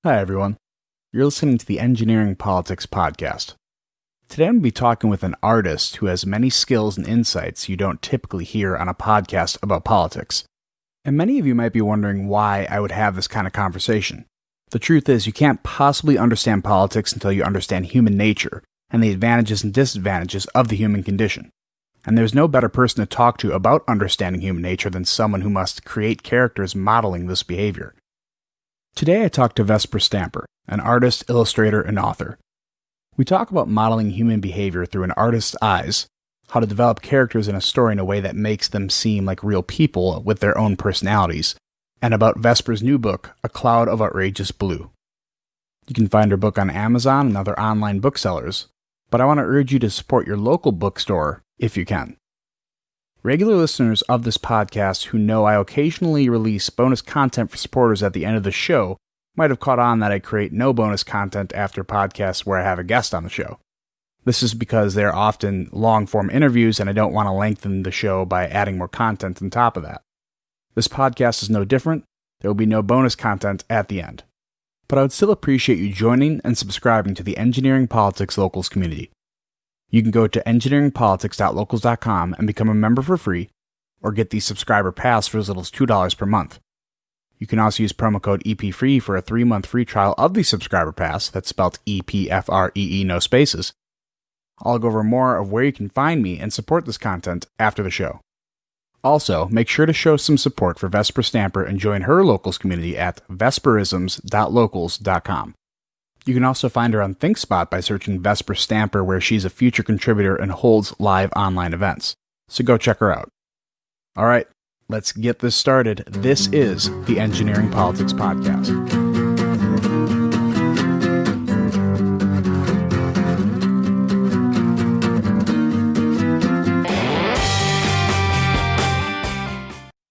Hi, everyone. You're listening to the Engineering Politics Podcast. Today I'm going to be talking with an artist who has many skills and insights you don't typically hear on a podcast about politics. And many of you might be wondering why I would have this kind of conversation. The truth is, you can't possibly understand politics until you understand human nature and the advantages and disadvantages of the human condition. And there's no better person to talk to about understanding human nature than someone who must create characters modeling this behavior. Today I talked to Vesper Stamper, an artist, illustrator, and author. We talk about modeling human behavior through an artist's eyes, how to develop characters in a story in a way that makes them seem like real people with their own personalities, and about Vesper's new book, A Cloud of Outrageous Blue. You can find her book on Amazon and other online booksellers, but I want to urge you to support your local bookstore if you can. Regular listeners of this podcast who know I occasionally release bonus content for supporters at the end of the show might have caught on that I create no bonus content after podcasts where I have a guest on the show. This is because they're often long-form interviews and I don't want to lengthen the show by adding more content on top of that. This podcast is no different. There will be no bonus content at the end. But I would still appreciate you joining and subscribing to the Engineering Politics Locals community. You can go to engineeringpolitics.locals.com and become a member for free, or get the subscriber pass for as little as $2 per month. You can also use promo code EPFREE for a 3-month free trial of the subscriber pass, that's spelled EPFREE, no spaces. I'll go over more of where you can find me and support this content after the show. Also, make sure to show some support for Vesper Stamper and join her locals community at vesperisms.locals.com. You can also find her on ThinkSpot by searching Vesper Stamper, where she's a feature contributor and holds live online events. So go check her out. All right, let's get this started. This is the Engineering Politics Podcast.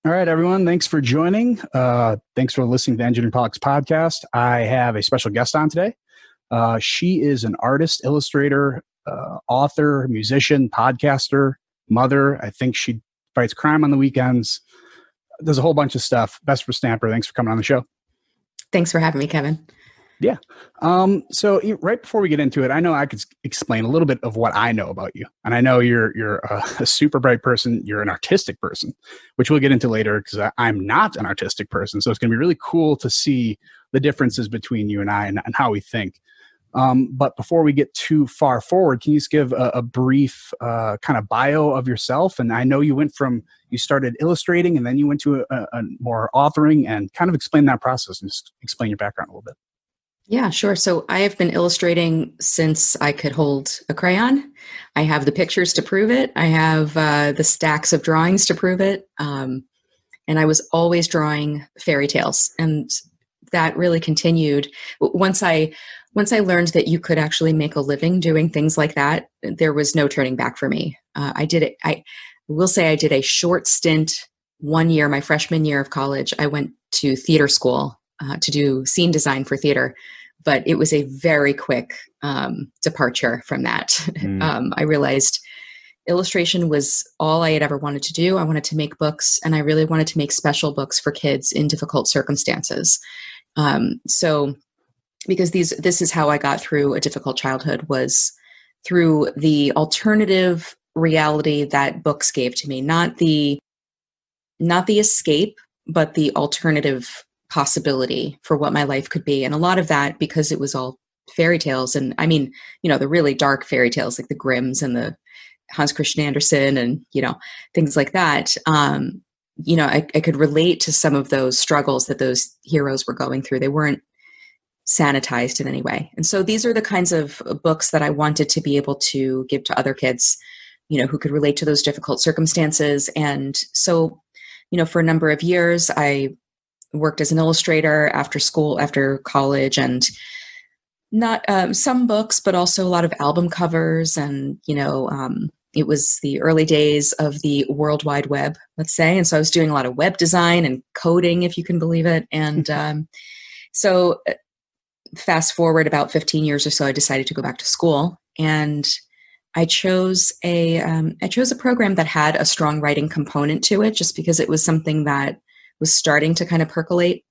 All right, everyone. Thanks for joining. Thanks for listening to the Engineering Politics Podcast. I have a special guest on today. She is an artist, illustrator, author, musician, podcaster, mother. I think she fights crime on the weekends. Does a whole bunch of stuff. Vesper Stamper, thanks for coming on the show. Thanks for having me, Kevin. Yeah. So right before we get into it, I know I could explain a little bit of what I know about you. And I know you're a super bright person. You're an artistic person, which we'll get into later because I'm not an artistic person. So it's going to be really cool to see the differences between you and I and how we think. But before we get too far forward, can you just give a brief kind of bio of yourself? And I know you started illustrating and then you went to a more authoring, and kind of explain that process and just explain your background a little bit. Yeah, sure. So I have been illustrating since I could hold a crayon. I have the pictures to prove it. I have the stacks of drawings to prove it. And I was always drawing fairy tales. And that really continued. Once I learned that you could actually make a living doing things like that, there was no turning back for me. I did it. I will say I did a short stint 1 year, my freshman year of college. I went to theater school to do scene design for theater. But it was a very quick departure from that. I realized illustration was all I had ever wanted to do. I wanted to make books, and I really wanted to make special books for kids in difficult circumstances. So because this is how I got through a difficult childhood, was through the alternative reality that books gave to me, not the escape, but the alternative possibility for what my life could be. And a lot of that, because it was all fairy tales, and I mean, the really dark fairy tales like the Grimms and the Hans Christian Andersen and, things like that. I could relate to some of those struggles that those heroes were going through. They weren't sanitized in any way. And so these are the kinds of books that I wanted to be able to give to other kids, who could relate to those difficult circumstances. And so, for a number of years, I worked as an illustrator after school, after college, and not some books, but also a lot of album covers. And, it was the early days of the World Wide Web, let's say. And so I was doing a lot of web design and coding, if you can believe it. And so fast forward about 15 years or so, I decided to go back to school, and I chose a program that had a strong writing component to it, just because it was something that was starting to kind of percolate.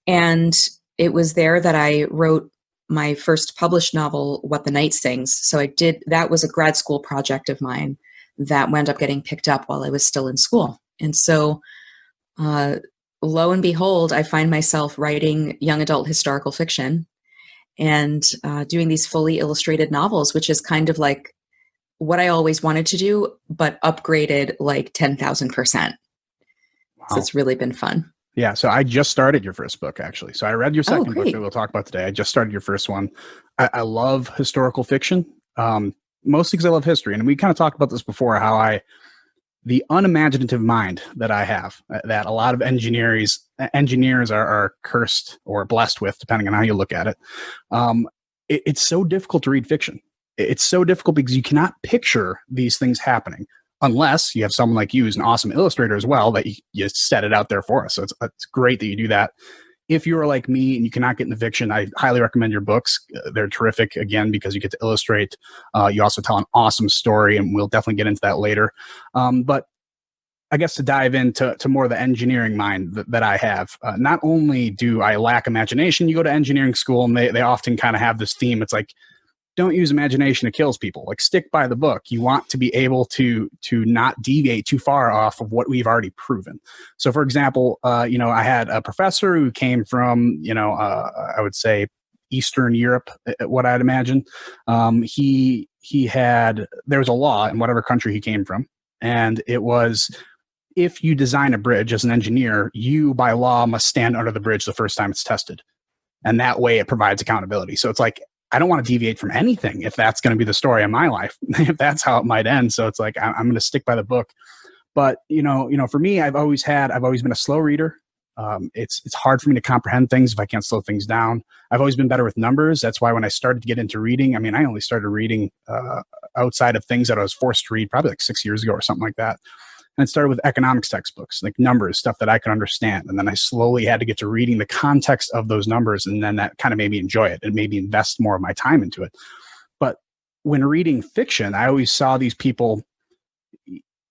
And it was there that I wrote my first published novel, What the Night Sings. So that was a grad school project of mine that wound up getting picked up while I was still in school. And so, lo and behold, I find myself writing young adult historical fiction and doing these fully illustrated novels, which is kind of like what I always wanted to do, but upgraded like 10,000%. Wow. So it's really been fun. Yeah. So I just started your first book, actually. So I read your second book great. that we'll talk about today. I just started your first one. I love historical fiction, mostly because I love history. And we kind of talked about this before, how the unimaginative mind that I have, that a lot of engineers are cursed or blessed with, depending on how you look at it. It's so difficult to read fiction. It's so difficult because you cannot picture these things happening unless you have someone like you who's an awesome illustrator as well, that you set it out there for us. So it's great that you do that. If you're like me and you cannot get into fiction, I highly recommend your books. They're terrific, again, because you get to illustrate. You also tell an awesome story, and we'll definitely get into that later. But I guess to dive into more of the engineering mind that I have, not only do I lack imagination, you go to engineering school and they often kind of have this theme. It's like, don't use imagination, it kills people. Like, stick by the book. You want to be able to not deviate too far off of what we've already proven. So, for example, I had a professor who came from, I would say Eastern Europe, what I'd imagine. There was a law in whatever country he came from, and it was, if you design a bridge as an engineer, you by law must stand under the bridge the first time it's tested. And that way it provides accountability. So it's like, I don't want to deviate from anything if that's going to be the story of my life, if that's how it might end. So it's like, I'm going to stick by the book. But, for me, I've always been a slow reader. It's hard for me to comprehend things if I can't slow things down. I've always been better with numbers. That's why when I started to get into reading, I only started reading outside of things that I was forced to read probably like 6 years ago or something like that. And it started with economics textbooks, like numbers, stuff that I could understand. And then I slowly had to get to reading the context of those numbers. And then that kind of made me enjoy it and made me invest more of my time into it. But when reading fiction, I always saw these people,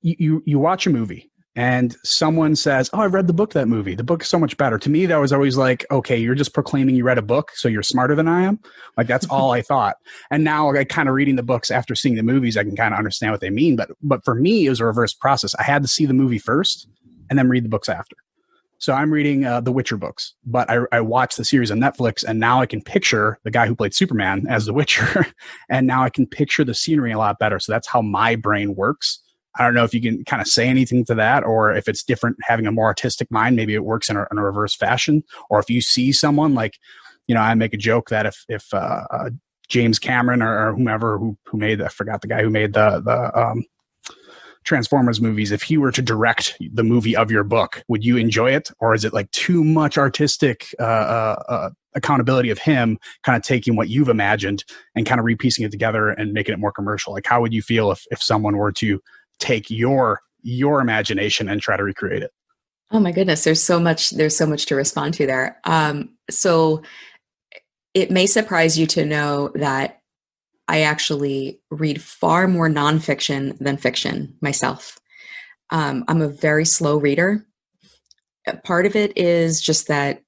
you watch a movie and someone says, oh, I read the book, that movie. The book is so much better. To me, that was always like, okay, you're just proclaiming you read a book, so you're smarter than I am. Like, that's all I thought. And now, like, kind of reading the books after seeing the movies, I can kind of understand what they mean. But for me, it was a reverse process. I had to see the movie first and then read the books after. So I'm reading the Witcher books, but I watched the series on Netflix, and now I can picture the guy who played Superman as the Witcher. And now I can picture the scenery a lot better. So that's how my brain works. I don't know if you can kind of say anything to that, or if it's different having a more artistic mind, maybe it works in a reverse fashion. Or if you see someone like, I make a joke that if James Cameron or whomever who made, I forgot the guy who made the Transformers movies, if he were to direct the movie of your book, would you enjoy it? Or is it like too much artistic accountability of him kind of taking what you've imagined and kind of repiecing it together and making it more commercial? Like, how would you feel if someone were to take your imagination and try to recreate it? Oh my goodness, there's so much to respond to there. So it may surprise you to know that I actually read far more nonfiction than fiction myself. I'm a very slow reader. Part of it is just that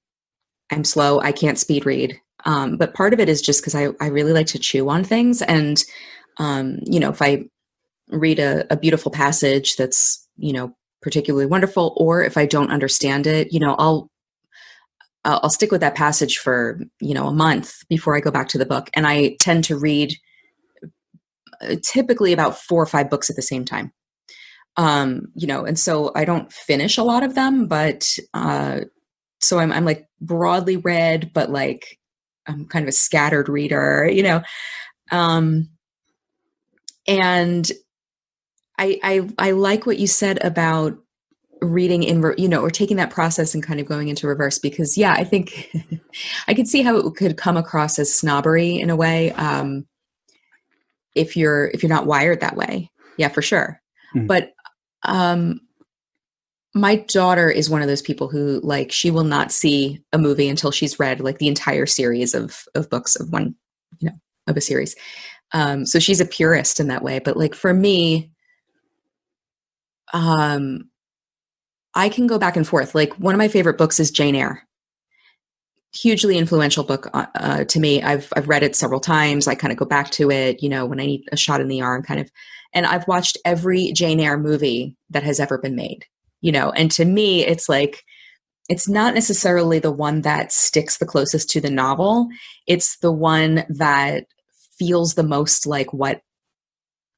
I'm slow. I can't speed read. But part of it is just because I really like to chew on things. And, if I read a beautiful passage that's, particularly wonderful, or if I don't understand it, I'll stick with that passage for, a month before I go back to the book. And I tend to read typically about 4 or 5 books at the same time. And so I don't finish a lot of them, but, so I'm like broadly read, but like I'm kind of a scattered reader, and I like what you said about reading in, or taking that process and kind of going into reverse, because I think I could see how it could come across as snobbery in a way. If you're not wired that way. Yeah, for sure. Mm. But, my daughter is one of those people who, like, she will not see a movie until she's read like the entire series of books of one, of a series. So she's a purist in that way. But like for me, I can go back and forth. Like, one of my favorite books is Jane Eyre. hugely influential book to me. I've read it several times. I kind of go back to it, when I need a shot in the arm kind of, and I've watched every Jane Eyre movie that has ever been made, and to me, it's like, it's not necessarily the one that sticks the closest to the novel. It's the one that feels the most like what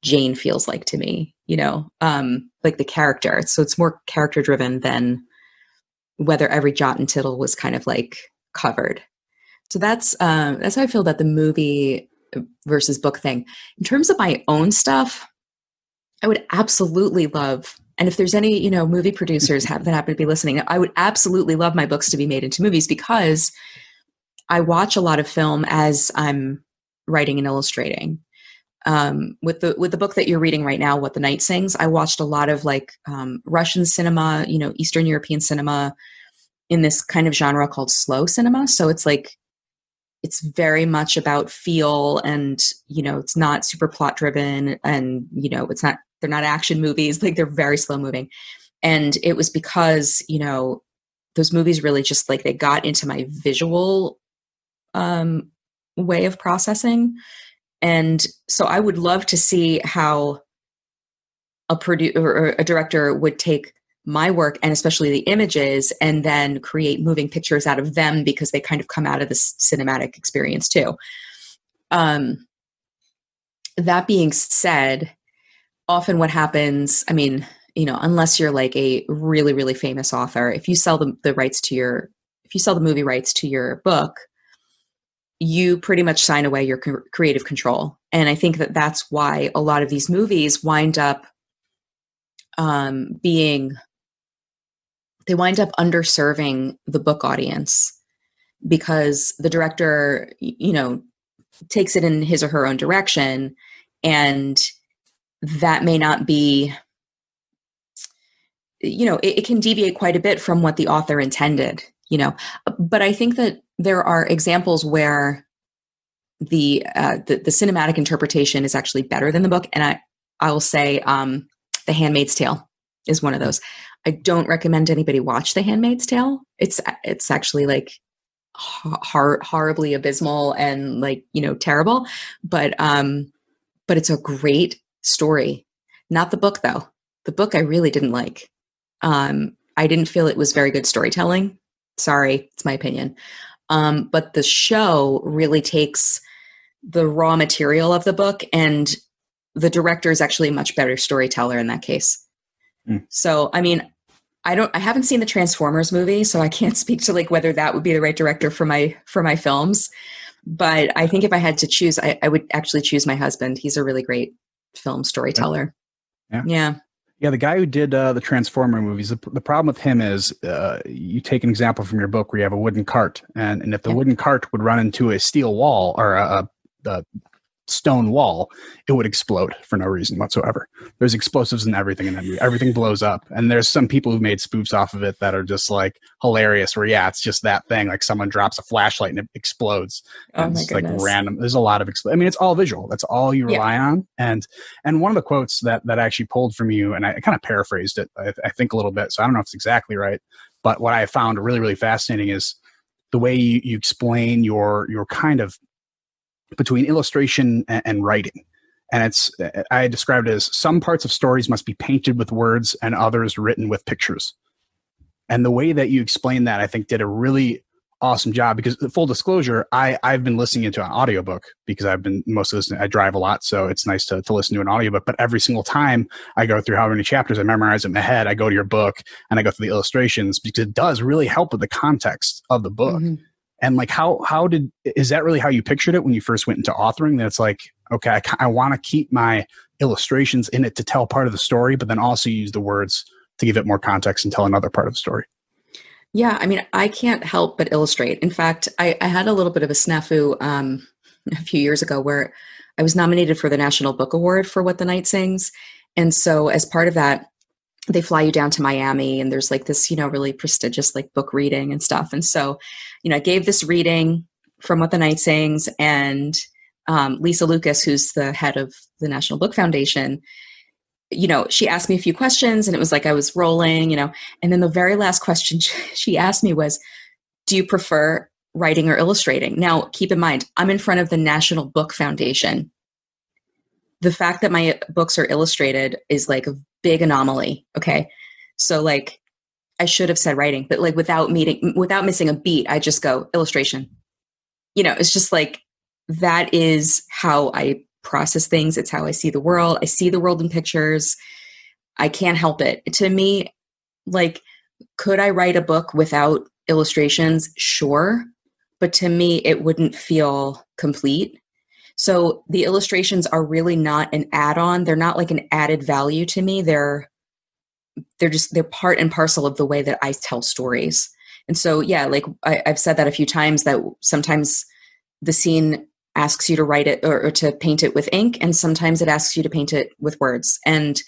Jane feels like to me, like the character. So it's more character driven than whether every jot and tittle was kind of like covered. So that's how I feel about the movie versus book thing. In terms of my own stuff, I would absolutely love, and if there's any, movie producers that happen to be listening, I would absolutely love my books to be made into movies, because I watch a lot of film as I'm writing and illustrating. With the book that you're reading right now, What the Night Sings, I watched a lot of like Russian cinema, Eastern European cinema in this kind of genre called slow cinema. So it's like, it's very much about feel, and, it's not super plot driven, and, they're not action movies, like they're very slow moving. And it was because, those movies really just like, they got into my visual way of processing. And so I would love to see how a producer or a director would take my work, and especially the images, and then create moving pictures out of them, because they kind of come out of this cinematic experience too. That being said, often what happens, I mean, unless you're like a really, really famous author, if you sell the movie rights to your book, you pretty much sign away your creative control. And I think that that's why a lot of these movies wind up underserving the book audience, because the director, takes it in his or her own direction, and that may not be, it can deviate quite a bit from what the author intended, but I think that there are examples where the cinematic interpretation is actually better than the book. And I will say, The Handmaid's Tale is one of those. I don't recommend anybody watch The Handmaid's Tale. It's actually like horribly abysmal and like, terrible, but it's a great story. Not the book though. The book I really didn't like. I didn't feel it was very good storytelling. Sorry, it's my opinion. But the show really takes the raw material of the book, and the director is actually a much better storyteller in that case. So, I mean, I haven't seen the Transformers movie, so I can't speak to like whether that would be the right director for my films. But I think if I had to choose, I would actually choose my husband. He's a really great film storyteller. Yeah. Yeah, the guy who did the Transformer movies, the problem with him is you take an example from your book where you have a wooden cart, and if the wooden cart would run into a steel wall or a stone wall, it would explode for no reason whatsoever. There's explosives and everything in that movie. Everything blows up. And there's some people who made spoofs off of it that are just like hilarious, where it's just that thing, like someone drops a flashlight and it explodes. And it's like random. There's a lot of it's all visual. That's all you rely on. And one of the quotes that I actually pulled from you, and I kind of paraphrased it, I think a little bit, so I don't know if it's exactly right, but what I found really, really fascinating is the way you explain your kind of between illustration and writing. And I described it as some parts of stories must be painted with words and others written with pictures. And the way that you explained that, I think, did a really awesome job, because full disclosure, I've been listening to an audiobook because I've been mostly listening. I drive a lot, so it's nice to listen to an audiobook. But every single time I go through however many chapters, I memorize it in my head. I go to your book and I go through the illustrations, because it does really help with the context of the book. Mm-hmm. And like, is that really how you pictured it when you first went into authoring? That it's like, okay, I want to keep my illustrations in it to tell part of the story, but then also use the words to give it more context and tell another part of the story. Yeah, I mean, I can't help but illustrate. In fact, I had a little bit of a snafu a few years ago where I was nominated for the National Book Award for What the Night Sings. And so as part of that, they fly you down to Miami, and there's like this, really prestigious like book reading and stuff. And so, I gave this reading from What the Night Sings, and Lisa Lucas, who's the head of the National Book Foundation, she asked me a few questions, and it was like I was rolling, and then the very last question she asked me was, do you prefer writing or illustrating. Now, keep in mind, I'm in front of the National Book Foundation. The fact that my books are illustrated is like a big anomaly. Okay. So like, I should have said writing, but like without missing a beat, I just go illustration. It's just like, that is how I process things. It's how I see the world. I see the world in pictures. I can't help it. To me, like, could I write a book without illustrations? Sure. But to me, it wouldn't feel complete. So the illustrations are really not an add-on. They're not like an added value to me. They're part and parcel of the way that I tell stories. And so, yeah, like I've said that a few times, that sometimes the scene asks you to write it or to paint it with ink, and sometimes it asks you to paint it with words. And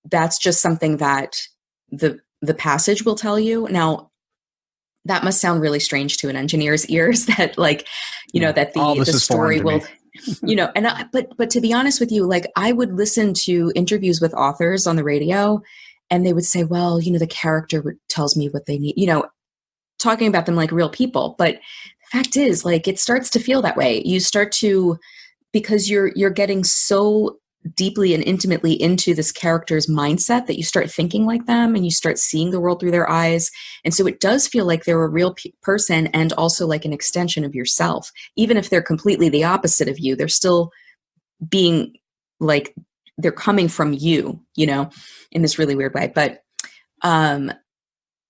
that's just something that the passage will tell you. Now, that must sound really strange to an engineer's ears, that like, that the story will, but to be honest with you, like I would listen to interviews with authors on the radio, and they would say, well, the character tells me what they need, talking about them like real people. But the fact is, like, it starts to feel that way. You start to, because you're getting so deeply and intimately into this character's mindset that you start thinking like them, and you start seeing the world through their eyes. And so it does feel like they're a real person, and also like an extension of yourself. Even if they're completely the opposite of you, they're still being like, they're coming from you, in this really weird way. But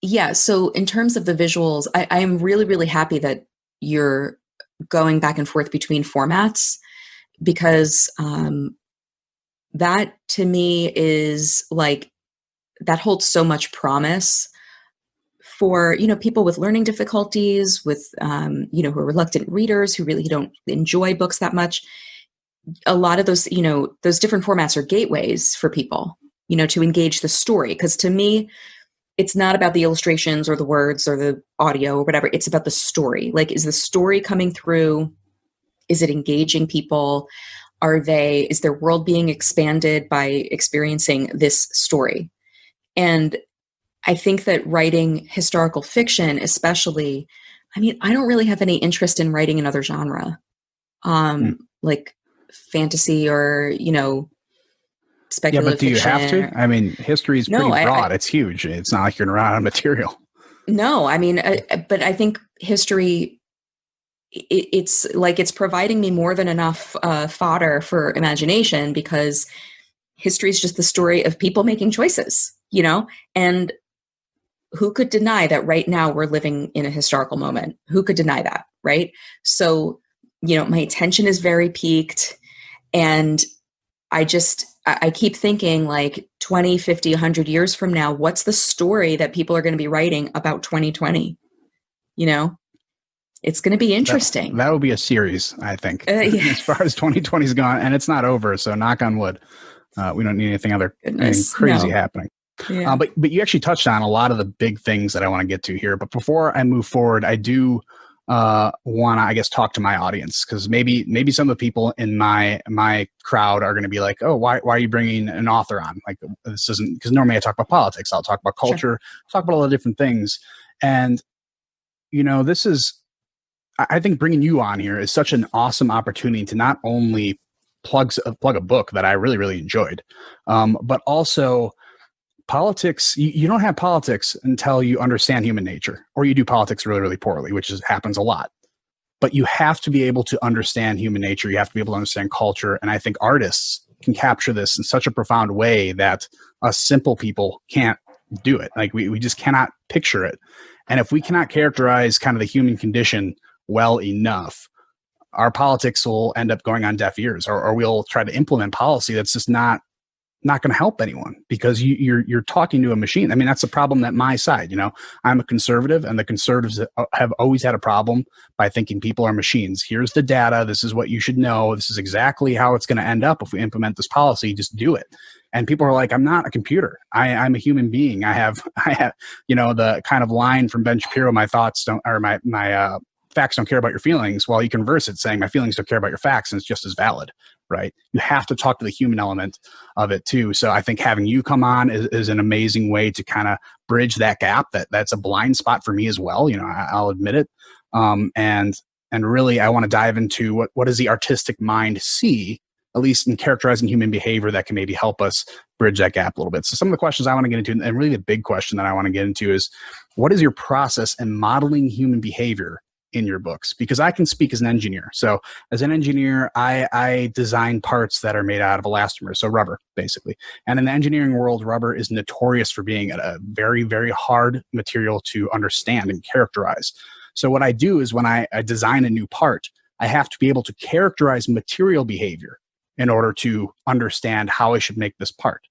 yeah, so in terms of the visuals, I am really, really happy that you're going back and forth between formats, because that to me is like, that holds so much promise for, people with learning difficulties, with, who are reluctant readers, who really don't enjoy books that much. A lot of those, those different formats are gateways for people, to engage the story. Because to me, it's not about the illustrations or the words or the audio or whatever. It's about the story. Like, is the story coming through? Is it engaging people? Is their world being expanded by experiencing this story? And I think that writing historical fiction, especially, I don't really have any interest in writing another genre, like fantasy or, speculative. Yeah, but do you have to? History is pretty broad. I, it's huge. It's not like you're going to run out of material. No, but I think history, it's like, it's providing me more than enough fodder for imagination, because history is just the story of people making choices, and who could deny that right now we're living in a historical moment? Who could deny that, right? So, my attention is very piqued, and I keep thinking, like, 20, 50, 100 years from now, what's the story that people are going to be writing about 2020? It's going to be interesting. That will be a series, I think, as far as 2020 is gone, and it's not over. So knock on wood. We don't need anything crazy happening. Yeah. But you actually touched on a lot of the big things that I want to get to here. But before I move forward, I do want to, I guess, talk to my audience, because maybe some of the people in my crowd are going to be like, oh, why are you bringing an author on? Like, this isn't, because normally I talk about politics. I'll talk about culture, Sure. talk about all the different things. And, this is, I think bringing you on here is such an awesome opportunity to not only plug a book that I really, really enjoyed, but also politics. You don't have politics until you understand human nature, or you do politics really, really poorly, which happens a lot. But you have to be able to understand human nature. You have to be able to understand culture. And I think artists can capture this in such a profound way that us simple people can't do it. Like, we just cannot picture it. And if we cannot characterize kind of the human condition well enough, our politics will end up going on deaf ears, or we'll try to implement policy that's just not going to help anyone, because you're talking to a machine. That's the problem that my side, I'm a conservative, and the conservatives have always had a problem by thinking people are machines. Here's the data. This is what you should know. This is exactly how it's going to end up if we implement this policy. Just do it. And people are like, I'm not a computer. I'm a human being. I have, the kind of line from Ben Shapiro, my thoughts don't, or my facts don't care about your feelings. Well, you can reverse it saying my feelings don't care about your facts, and it's just as valid, right? You have to talk to the human element of it too. So I think having you come on is an amazing way to kind of bridge that gap. That's a blind spot for me as well. I'll admit it. And really, I want to dive into what does the artistic mind see, at least in characterizing human behavior, that can maybe help us bridge that gap a little bit. So some of the questions I want to get into, and really the big question that I want to get into, is what is your process in modeling human behavior in your books? Because I can speak as an engineer. So as an engineer, I design parts that are made out of elastomers, so rubber, basically. And in the engineering world, rubber is notorious for being a very, very hard material to understand and characterize. So what I do is when I design a new part, I have to be able to characterize material behavior in order to understand how I should make this part.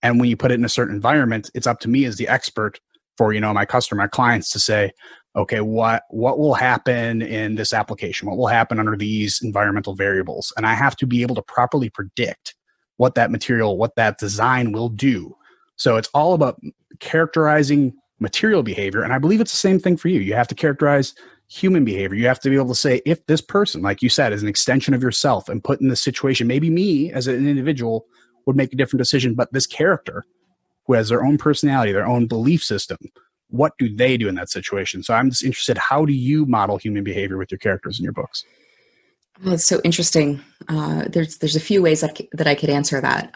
And when you put it in a certain environment, it's up to me as the expert for, my customer, my clients, to say, okay, what will happen in this application? What will happen under these environmental variables? And I have to be able to properly predict what that material, what that design will do. So it's all about characterizing material behavior. And I believe it's the same thing for you. You have to characterize human behavior. You have to be able to say, if this person, like you said, is an extension of yourself and put in this situation, maybe me as an individual would make a different decision, but this character who has their own personality, their own belief system, what do they do in that situation? So I'm just interested, how do you model human behavior with your characters in your books? Well, it's so interesting. There's a few ways that I could answer that.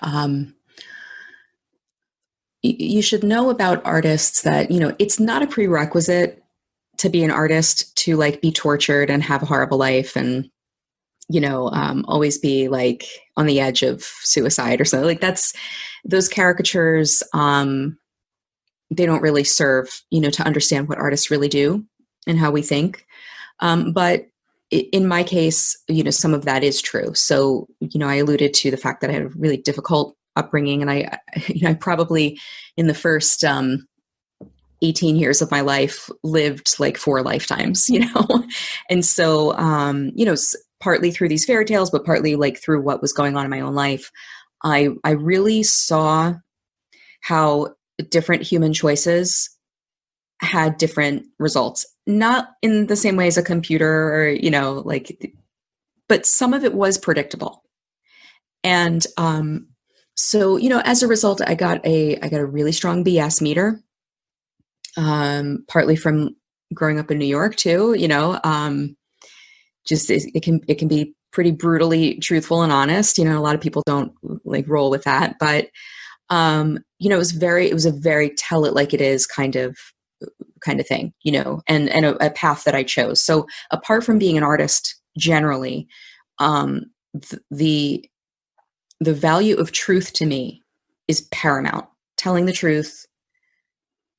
You should know about artists that, it's not a prerequisite to be an artist to be tortured and have a horrible life and, always be on the edge of suicide or something. Those caricatures, they don't really serve, to understand what artists really do and how we think. But in my case, some of that is true. So, I alluded to the fact that I had a really difficult upbringing, and I probably in the first 18 years of my life lived 4 lifetimes, and so partly through these fairy tales, but partly through what was going on in my own life, I really saw how different human choices had different results, not in the same way as a computer or but some of it was predictable. And so, as a result, I got a really strong BS meter, partly from growing up in New York too, just it can be pretty brutally truthful and honest. A lot of people don't roll with that, but it was a very tell it like it is kind of thing, and a path that I chose. So apart from being an artist generally, the value of truth to me is paramount. Telling the truth,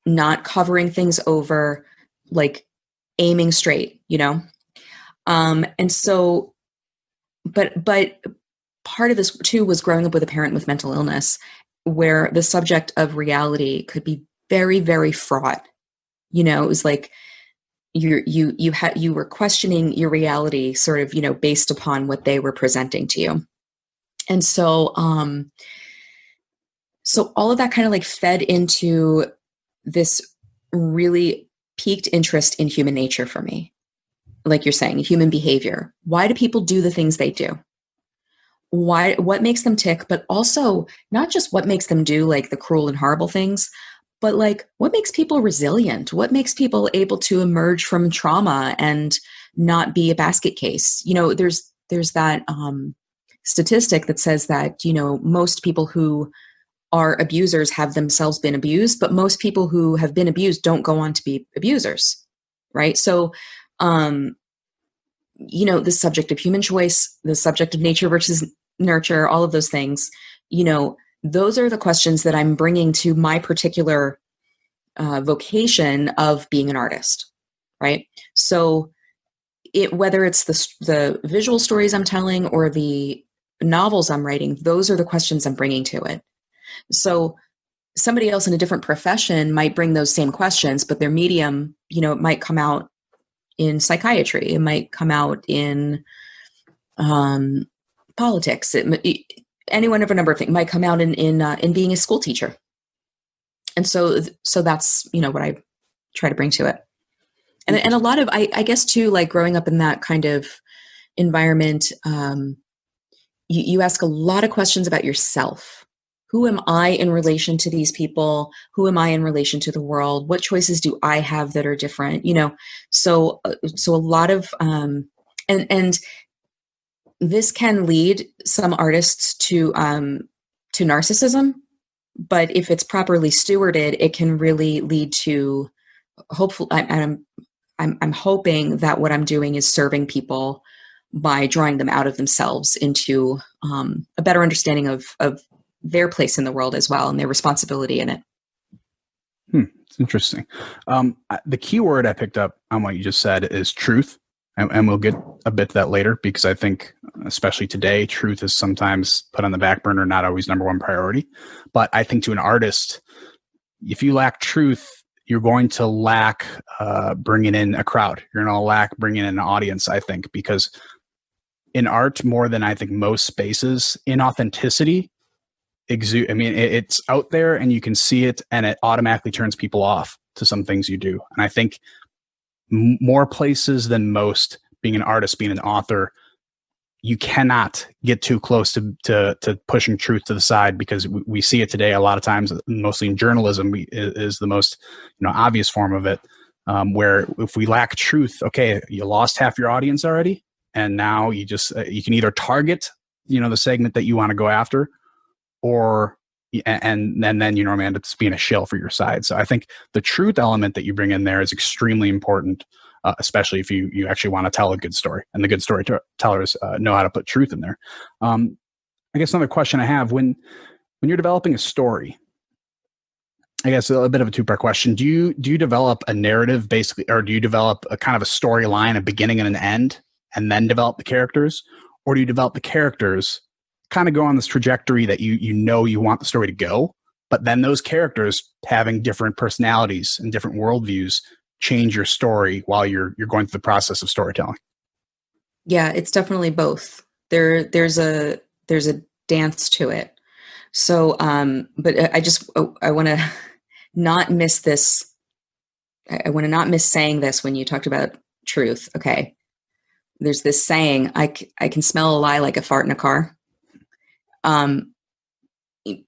not covering things over, aiming straight, and so, but part of this too was growing up with a parent with mental illness, where the subject of reality could be very, very fraught. It was you were questioning your reality sort of, based upon what they were presenting to you. And so, so all of that kind of fed into this really piqued interest in human nature for me. Like you're saying, human behavior. Why do people do the things they do? What makes them tick, but also not just what makes them do the cruel and horrible things, but what makes people resilient? What makes people able to emerge from trauma and not be a basket case? There's that statistic that says that, most people who are abusers have themselves been abused, but most people who have been abused don't go on to be abusers. Right. So, the subject of human choice, the subject of nature versus nurture, all of those things, those are the questions that I'm bringing to my particular vocation of being an artist. Right. So whether it's the visual stories I'm telling or the novels I'm writing, those are the questions I'm bringing to it. So somebody else in a different profession might bring those same questions, but their medium, it might come out in psychiatry. It might come out in politics. Any one of a number of things might come out in being a school teacher. And so that's, what I try to bring to it. And a lot of, I guess too, growing up in that kind of environment, you ask a lot of questions about yourself. who am I in relation to these people? Who am I in relation to the world? What choices do I have that are different? So a lot of, and this can lead some artists to narcissism, but if it's properly stewarded, it can really lead to hopefully, I'm hoping that what I'm doing is serving people by drawing them out of themselves into a better understanding of their place in the world as well and their responsibility in it. It's interesting. The key word I picked up on what you just said is truth. And we'll get a bit to that later, because I think, especially today, truth is sometimes put on the back burner, not always number one priority. But I think to an artist, if you lack truth, you're going to lack bringing in a crowd. You're going to lack bringing in an audience, I think, because in art, more than I think most spaces, inauthenticity exude. I mean, it's out there and you can see it, and it automatically turns people off to some things you do. And I think more places than most, being an artist, being an author, you cannot get too close to pushing truth to the side, because we see it today a lot of times, mostly in journalism, is the most obvious form of it, where if we lack truth, okay, you lost half your audience already, and now you can either target the segment that you want to go after, or and then you normally end up being a shill for your side. So I think the truth element that you bring in there is extremely important, especially if you actually want to tell a good story, and the good storytellers know how to put truth in there. I guess another question I have, when you're developing a story, I guess a bit of a two-part question. Do you develop a narrative basically, or do you develop a kind of a storyline, a beginning and an end, and then develop the characters? Or do you develop the characters, kind of go on this trajectory that you want the story to go, but then those characters having different personalities and different worldviews change your story while you're going through the process of storytelling? Yeah, it's definitely both. There's a dance to it. So, but I want to not miss this. I want to not miss saying this when you talked about truth. Okay. There's this saying, I can smell a lie like a fart in a car.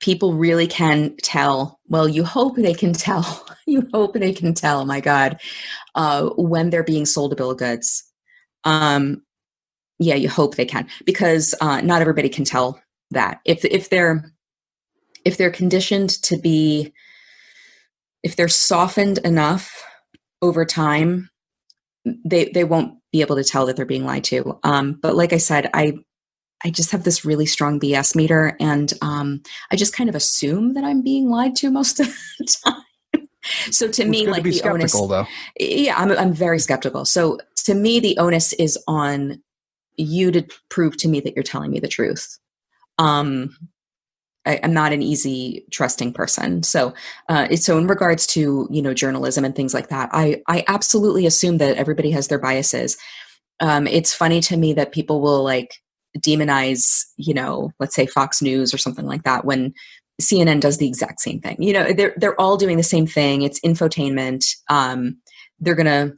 People really can tell. Well, you hope they can tell. You hope they can tell, my God, when they're being sold a bill of goods. Yeah, you hope they can, because not everybody can tell that. If they're conditioned to be, if they're softened enough over time, they won't be able to tell that they're being lied to. But like I said, I just have this really strong BS meter, and I just kind of assume that I'm being lied to most of the time. So to me, like the onus, though. Yeah, I'm very skeptical. So to me, the onus is on you to prove to me that you're telling me the truth. I'm not an easy trusting person. So in regards to journalism and things like that, I absolutely assume that everybody has their biases. It's funny to me that people will like demonize, let's say Fox News or something like that, when CNN does the exact same thing. They're all doing the same thing. It's infotainment. They're gonna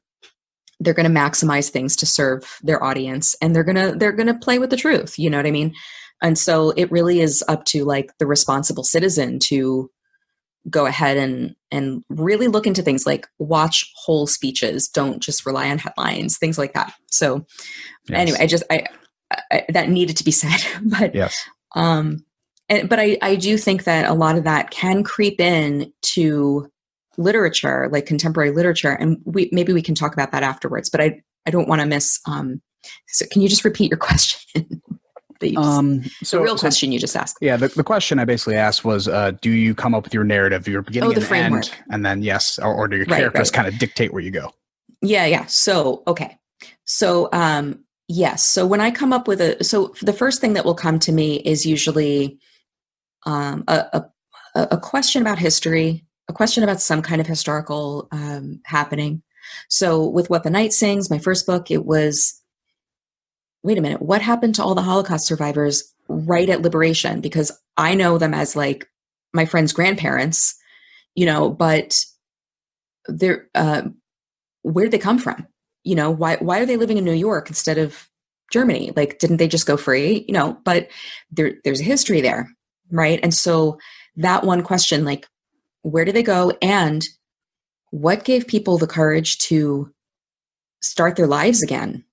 maximize things to serve their audience, and they're gonna play with the truth. You know what I mean? And so it really is up to like the responsible citizen to go ahead and really look into things, like watch whole speeches. Don't just rely on headlines, things like that. So Anyway, I that needed to be said, but yes. But I do think that a lot of that can creep in to literature, like contemporary literature, and maybe we can talk about that afterwards. But I don't want to miss. So can you just repeat your question? Question you just asked. Yeah, the question I basically asked was, do you come up with your narrative, your beginning and framework, and then yes, or do your characters kind of dictate where you go? Yeah. So okay, so yes. So when I come up with the first thing that will come to me is usually a question about history, a question about some kind of historical happening. So with What the Night Sings, my first book, it was, wait a minute, what happened to all the Holocaust survivors right at liberation? Because I know them as like my friend's grandparents, but they're, where did they come from? Why are they living in New York instead of Germany? Like, didn't they just go free? But there's a history there. right? And so that one question, like, where do they go? And what gave people the courage to start their lives again?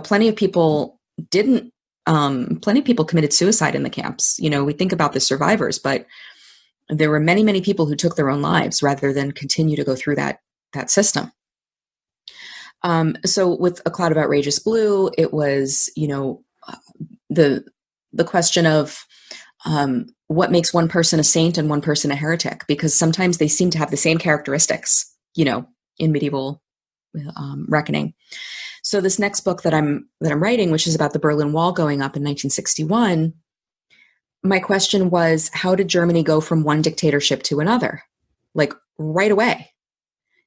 Plenty of people didn't, plenty of people committed suicide in the camps. We think about the survivors, but there were many, many people who took their own lives rather than continue to go through that system. So with A Cloud of Outrageous Blue, it was, the question of what makes one person a saint and one person a heretic, because sometimes they seem to have the same characteristics, in medieval reckoning. So this next book that I'm writing, which is about the Berlin Wall going up in 1961, my question was, how did Germany go from one dictatorship to another? Like right away.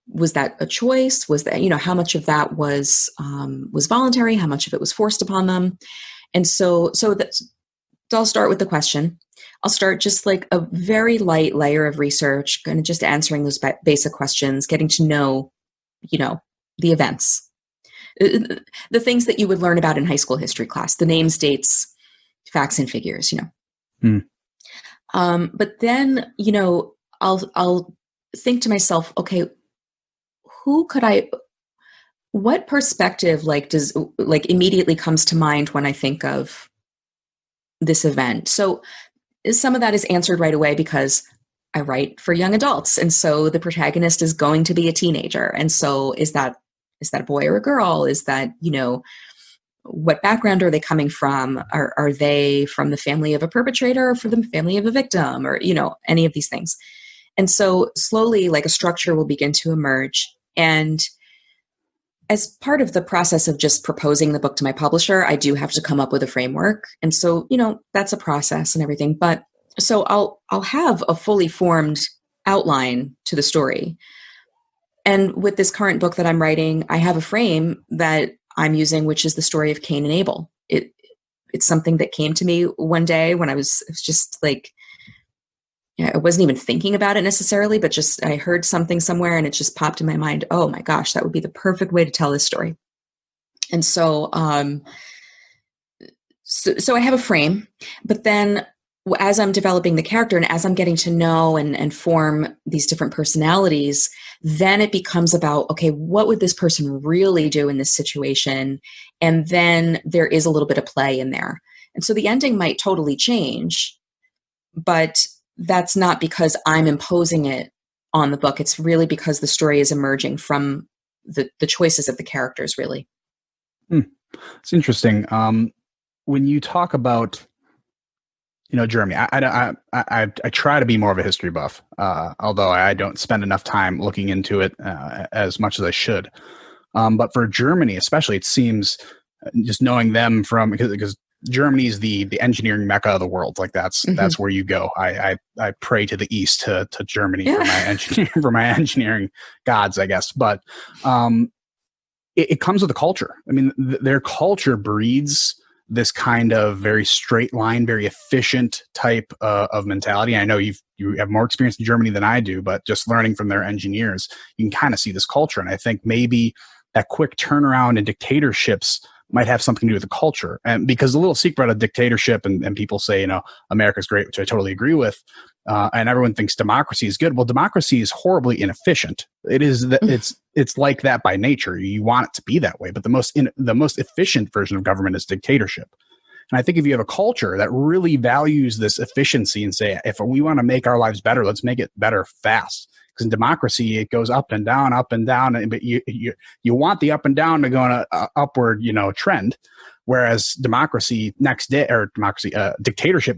Was that a choice? Was that, how much of that was voluntary? How much of it was forced upon them? And so I'll start with the question. I'll start just like a very light layer of research, kind of just answering those basic questions, getting to know, the events, the things that you would learn about in high school history class, the names, dates, facts, and figures, But then, I'll think to myself, okay, what perspective immediately comes to mind when I think of this event? So some of that is answered right away because I write for young adults. And so the protagonist is going to be a teenager. And so is that a boy or a girl? Is that, what background are they coming from? Are they from the family of a perpetrator or from the family of a victim, or, any of these things? And so slowly, like, a structure will begin to emerge. And as part of the process of just proposing the book to my publisher, I do have to come up with a framework. And so, that's a process and everything. But so I'll have a fully formed outline to the story. And with this current book that I'm writing, I have a frame that I'm using, which is the story of Cain and Abel. It's something that came to me one day when it was just like, I wasn't even thinking about it necessarily, but just I heard something somewhere and it just popped in my mind. Oh my gosh, that would be the perfect way to tell this story. And so, so I have a frame, but then as I'm developing the character and as I'm getting to know and form these different personalities, then it becomes about, okay, what would this person really do in this situation? And then there is a little bit of play in there. And so the ending might totally change, but that's not because I'm imposing it on the book. It's really because the story is emerging from the choices of the characters, really. It's interesting. When you talk about, Germany, I try to be more of a history buff, although I don't spend enough time looking into it as much as I should. But for Germany, especially, it seems, just knowing them because Germany is the engineering mecca of the world. Like that's where you go. I pray to the east to Germany for my engineering gods, I guess. But it comes with a culture. I mean, their culture breeds this kind of very straight line, very efficient type of mentality. I know you have more experience in Germany than I do, but just learning from their engineers, you can kind of see this culture. And I think maybe that quick turnaround in dictatorships might have something to do with the culture. And because the little secret of dictatorship, and people say, America's great, which I totally agree with. And everyone thinks democracy is good. Well, democracy is horribly inefficient. It is it's like that by nature. You want it to be that way, but the most efficient version of government is dictatorship. And I think if you have a culture that really values this efficiency and say, if we want to make our lives better, let's make it better fast. Because in democracy, it goes up and down, but you want the up and down to go on a upward, trend. Whereas dictatorship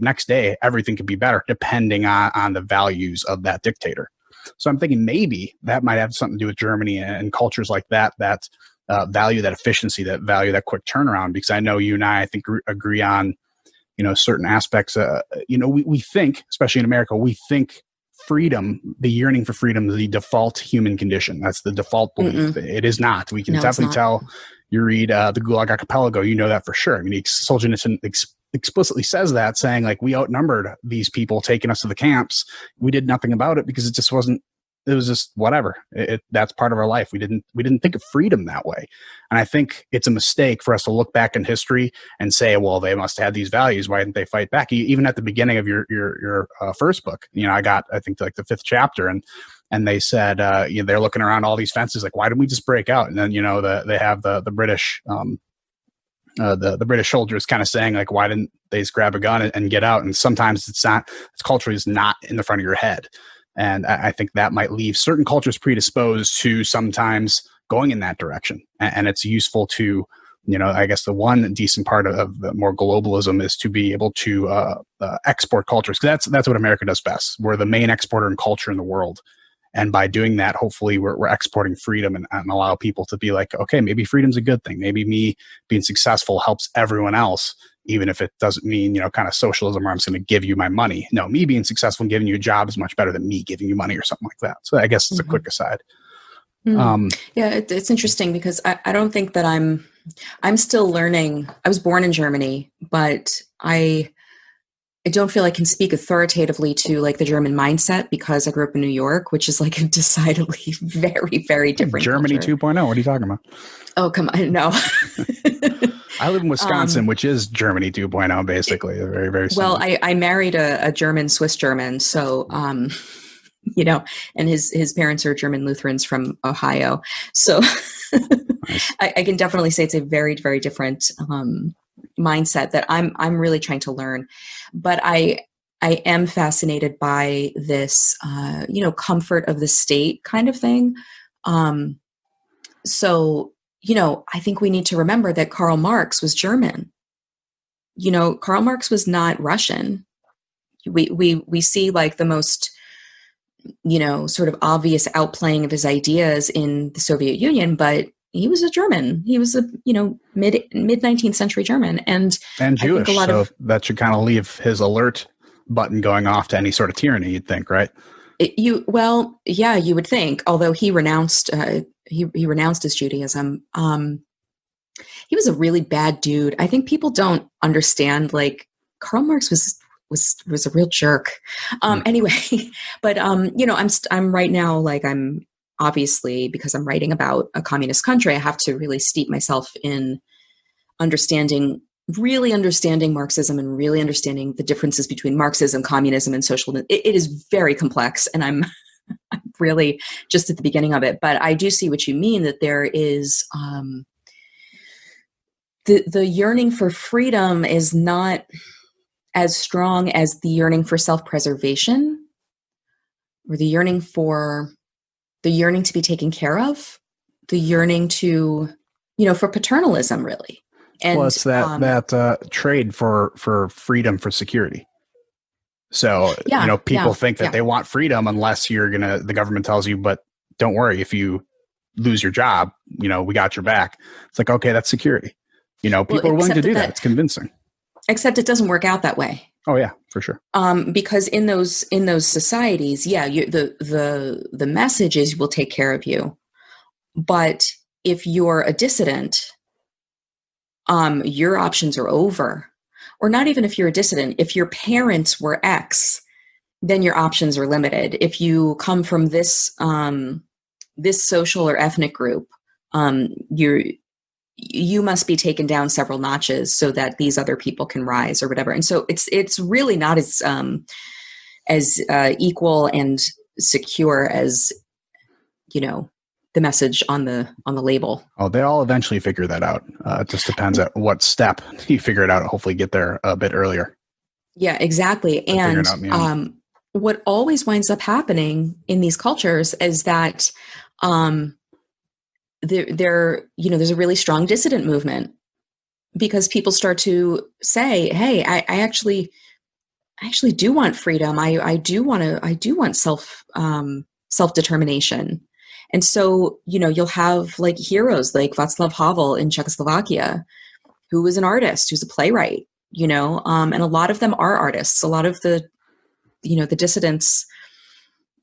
next day, everything could be better depending on the values of that dictator. So I'm thinking maybe that might have something to do with Germany and cultures like that value that efficiency, that value that quick turnaround. Because I know you and I think agree on, certain aspects. We think, especially in America, we think freedom, the yearning for freedom, is the default human condition. That's the default belief. It is not. We can definitely tell. You read the Gulag Archipelago, you know that for sure. I mean, Solzhenitsyn explicitly says that, saying like, we outnumbered these people taking us to the camps. We did nothing about it because it just wasn't it was just whatever. That's part of our life. We didn't think of freedom that way. And I think it's a mistake for us to look back in history and say, well, they must have these values. Why didn't they fight back? Even at the beginning of your first book, I got, I think, like the 5th chapter, and they said, they're looking around all these fences, like, why didn't we just break out? And then, they have the British, the British soldiers kind of saying, like, why didn't they just grab a gun and get out? And sometimes it's culturally is not in the front of your head. And I think that might leave certain cultures predisposed to sometimes going in that direction. And it's useful to, I guess the one decent part of the more globalism is to be able to export cultures. Because that's what America does best. We're the main exporter in culture in the world. And by doing that, hopefully we're exporting freedom and allow people to be like, okay, maybe freedom's a good thing. Maybe me being successful helps everyone else, even if it doesn't mean, kind of socialism where I'm just going to give you my money. No, me being successful and giving you a job is much better than me giving you money or something like that. So I guess it's a quick aside. Yeah, it's interesting because I don't think that I'm still learning. I was born in Germany, but I don't feel I can speak authoritatively to like the German mindset because I grew up in New York, which is like a decidedly very, very different Germany culture. 2.0. What are you talking about? Oh, come on. No. I live in Wisconsin, which is Germany 2.0, basically. Very, very similar. Well, I married a German, Swiss German. So, and his parents are German Lutherans from Ohio. So nice. I can definitely say it's a very, very different mindset that I'm really trying to learn. But I am fascinated by this, comfort of the state kind of thing. So, I think we need to remember that Karl Marx was German. Karl Marx was not Russian. We see like the most, sort of obvious outplaying of his ideas in the Soviet Union, but he was a German. He was a, mid 19th century German and Jewish. So that should kind of leave his alert button going off to any sort of tyranny, you'd think, right? You would think, although he renounced, he renounced his Judaism. He was a really bad dude. I think people don't understand, like, Karl Marx was a real jerk. Anyway, but, I'm right now, like, I'm obviously, because I'm writing about a communist country, I have to really steep myself in really understanding Marxism and really understanding the differences between Marxism, communism, and socialism. It is very complex, and I'm really just at the beginning of it. But I do see what you mean, that there is the yearning for freedom is not as strong as the yearning for self-preservation, or the yearning to be taken care of, the yearning to, for paternalism, really. And well, it's that trade for freedom for security. So, people think that they want freedom unless the government tells you, but don't worry, if you lose your job, we got your back. It's like, okay, that's security. People are willing to do that. It's convincing. Except it doesn't work out that way. Oh yeah, for sure. Because in those societies, the message is we'll take care of you. But if you're a dissident, your options are over. Or not even if you're a dissident, if your parents were X, then your options are limited. If you come from this social or ethnic group, you must be taken down several notches so that these other people can rise or whatever. And so it's really not as equal and secure as, the message on the label. Oh, they all eventually figure that out. It just depends at what step you figure it out. Hopefully get there a bit earlier. Yeah, exactly. And what always winds up happening in these cultures is that there's a really strong dissident movement, because people start to say, hey, I actually do want freedom. I do want self-determination. And so, you'll have like heroes like Václav Havel in Czechoslovakia, who was an artist, who's a playwright, and a lot of them are artists. A lot of the dissidents,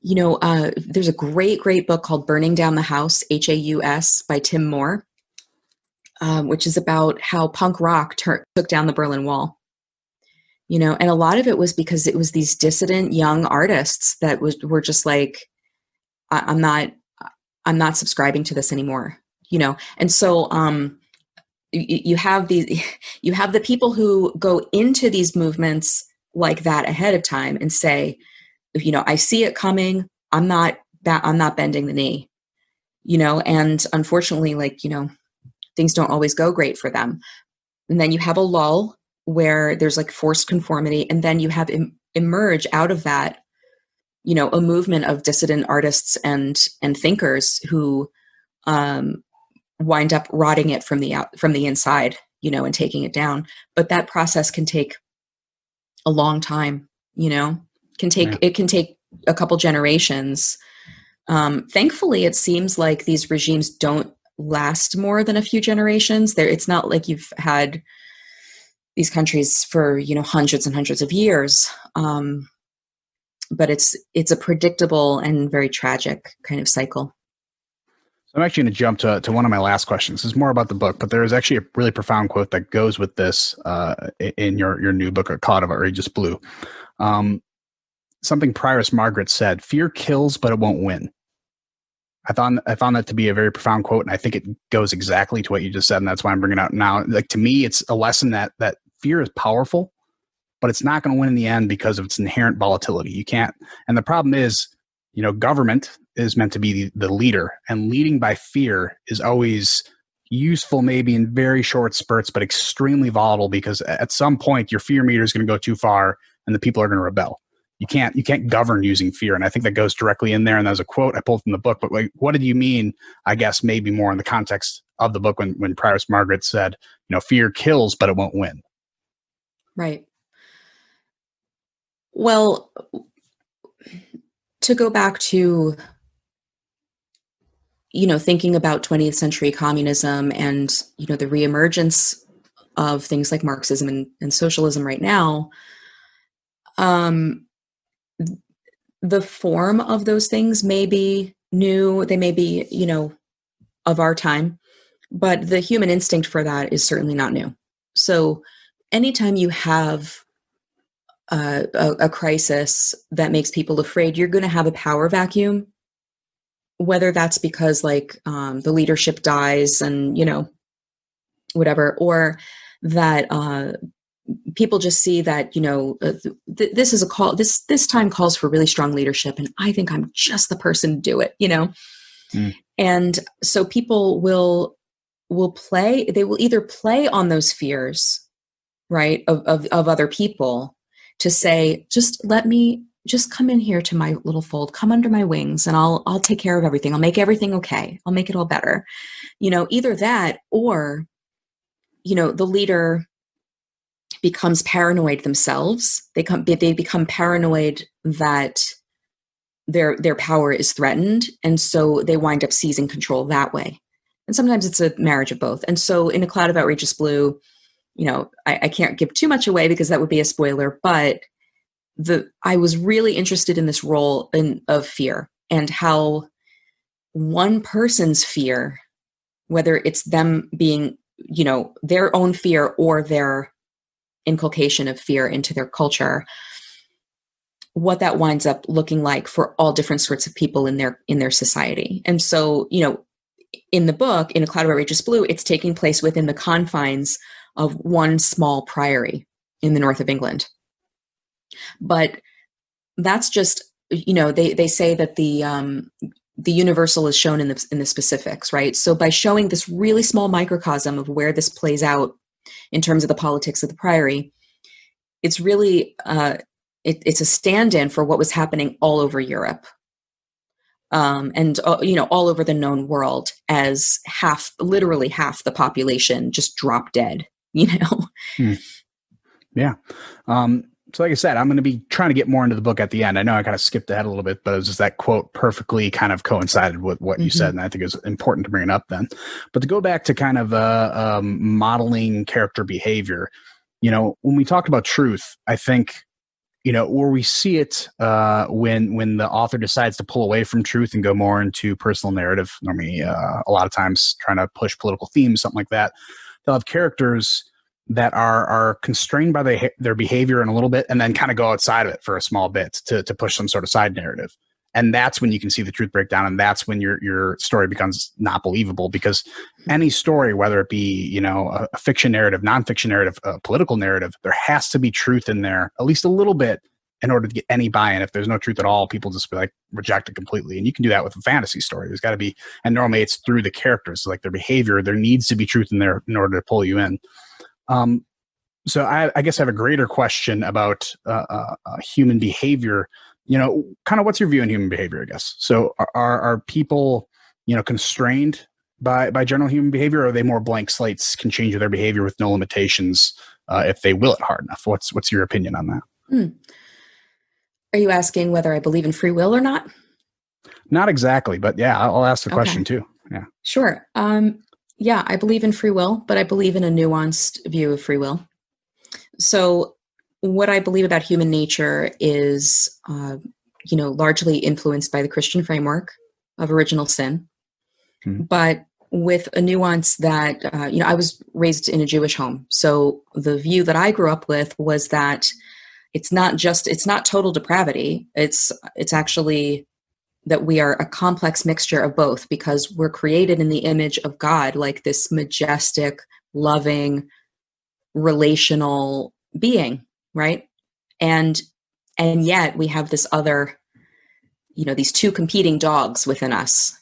there's a great book called Burning Down the House, Haus, by Tim Moore, which is about how punk rock took down the Berlin Wall. And a lot of it was because it was these dissident young artists that were just like, I'm not subscribing to this anymore, you know? And so, you have the people who go into these movements like that ahead of time and say, you know, I see it coming. I'm not bending the knee, you know, and unfortunately, like, you know, things don't always go great for them. And then you have a lull where there's like forced conformity. And then you have emerge out of that, you know, a movement of dissident artists and thinkers who wind up rotting it from the inside, you know, and taking it down. But that process can take a long time, you know, it can take a couple generations. Thankfully, it seems like these regimes don't last more than a few generations. It's not like you've had these countries for, you know, hundreds and hundreds of years. But it's a predictable and very tragic kind of cycle. So I'm actually going to jump to one of my last questions. It's more about the book, but there is actually a really profound quote that goes with this in your new book, A Cloud of Outrageous Blue. Something Prioress Margaret said: "Fear kills, but it won't win." I found that to be a very profound quote, and I think it goes exactly to what you just said, and that's why I'm bringing it out now. Like, to me, it's a lesson that fear is powerful, but it's not going to win in the end because of its inherent volatility. You can't, and the problem is, you know, government is meant to be the leader, and leading by fear is always useful, maybe in very short spurts, but extremely volatile, because at some point your fear meter is going to go too far and the people are going to rebel. You can't govern using fear. And I think that goes directly in there. And there's a quote I pulled from the book, but like, what did you mean, I guess, maybe more in the context of the book when Prioress Margaret said, you know, fear kills, but it won't win? Right. Well, to go back to, you know, thinking about 20th century communism and, you know, the reemergence of things like Marxism and socialism right now, the form of those things may be new, they may be, you know, of our time, but the human instinct for that is certainly not new. So anytime you have a crisis that makes people afraid, you're going to have a power vacuum, whether that's because like the leadership dies and, you know, whatever, or that people just see that, you know, this is a call, this time calls for really strong leadership, and I think I'm just the person to do it, you know? And so people will play, they will either play on those fears, right, of other people, to say, just come in here to my little fold, come under my wings, and I'll take care of everything. I'll make everything okay. I'll make it all better. You know, either that, or, you know, the leader becomes paranoid themselves. They become paranoid that their power is threatened, and so they wind up seizing control that way. And sometimes it's a marriage of both. And so in A Cloud of Outrageous Blue, you know, I can't give too much away because that would be a spoiler, but I was really interested in this role of fear, and how one person's fear, whether it's them being, you know, their own fear or their inculcation of fear into their culture, what that winds up looking like for all different sorts of people in their society. And so, you know, in the book, in A Cloud of Outrageous Blue, it's taking place within the confines of one small priory in the north of England. But that's just, you know, they say that the universal is shown in the specifics, right? So by showing this really small microcosm of where this plays out in terms of the politics of the priory, it's really it's a stand-in for what was happening all over Europe, and you know, all over the known world, as literally half the population just dropped dead. You know. Yeah. So like I said, I'm going to be trying to get more into the book at the end. I know I kind of skipped ahead a little bit, but it was just that quote perfectly kind of coincided with what you said. And I think it's important to bring it up then. But to go back to kind of modeling character behavior, you know, when we talked about truth, I think, you know, where we see it when the author decides to pull away from truth and go more into personal narrative, normally a lot of times trying to push political themes, something like that, they'll have characters that are constrained by their behavior in a little bit, and then kind of go outside of it for a small bit to push some sort of side narrative. And that's when you can see the truth breakdown, and that's when your story becomes not believable, because any story, whether it be, a fiction narrative, nonfiction narrative, a political narrative, there has to be truth in there, at least a little bit, in order to get any buy-in. If there's no truth at all, people just be like, reject it completely. And you can do that with a fantasy story. There's got to be, and normally it's through the characters, like their behavior. There needs to be truth in there in order to pull you in. So I guess I have a greater question about human behavior. Kind of what's your view on human behavior, I guess? So are people, constrained by general human behavior, or are they more blank slates, can change their behavior with no limitations if they will it hard enough? What's your opinion on that? Are you asking whether I believe in free will or not? Not exactly, but yeah, I'll ask the question too. Yeah. Sure. Yeah, I believe in free will, but I believe in a nuanced view of free will. So what I believe about human nature is, largely influenced by the Christian framework of original sin, but with a nuance that, I was raised in a Jewish home. So the view that I grew up with was that it's not total depravity. It's actually that we are a complex mixture of both, because we're created in the image of God, like this majestic, loving, relational being, right? And yet we have this other, these two competing dogs within us,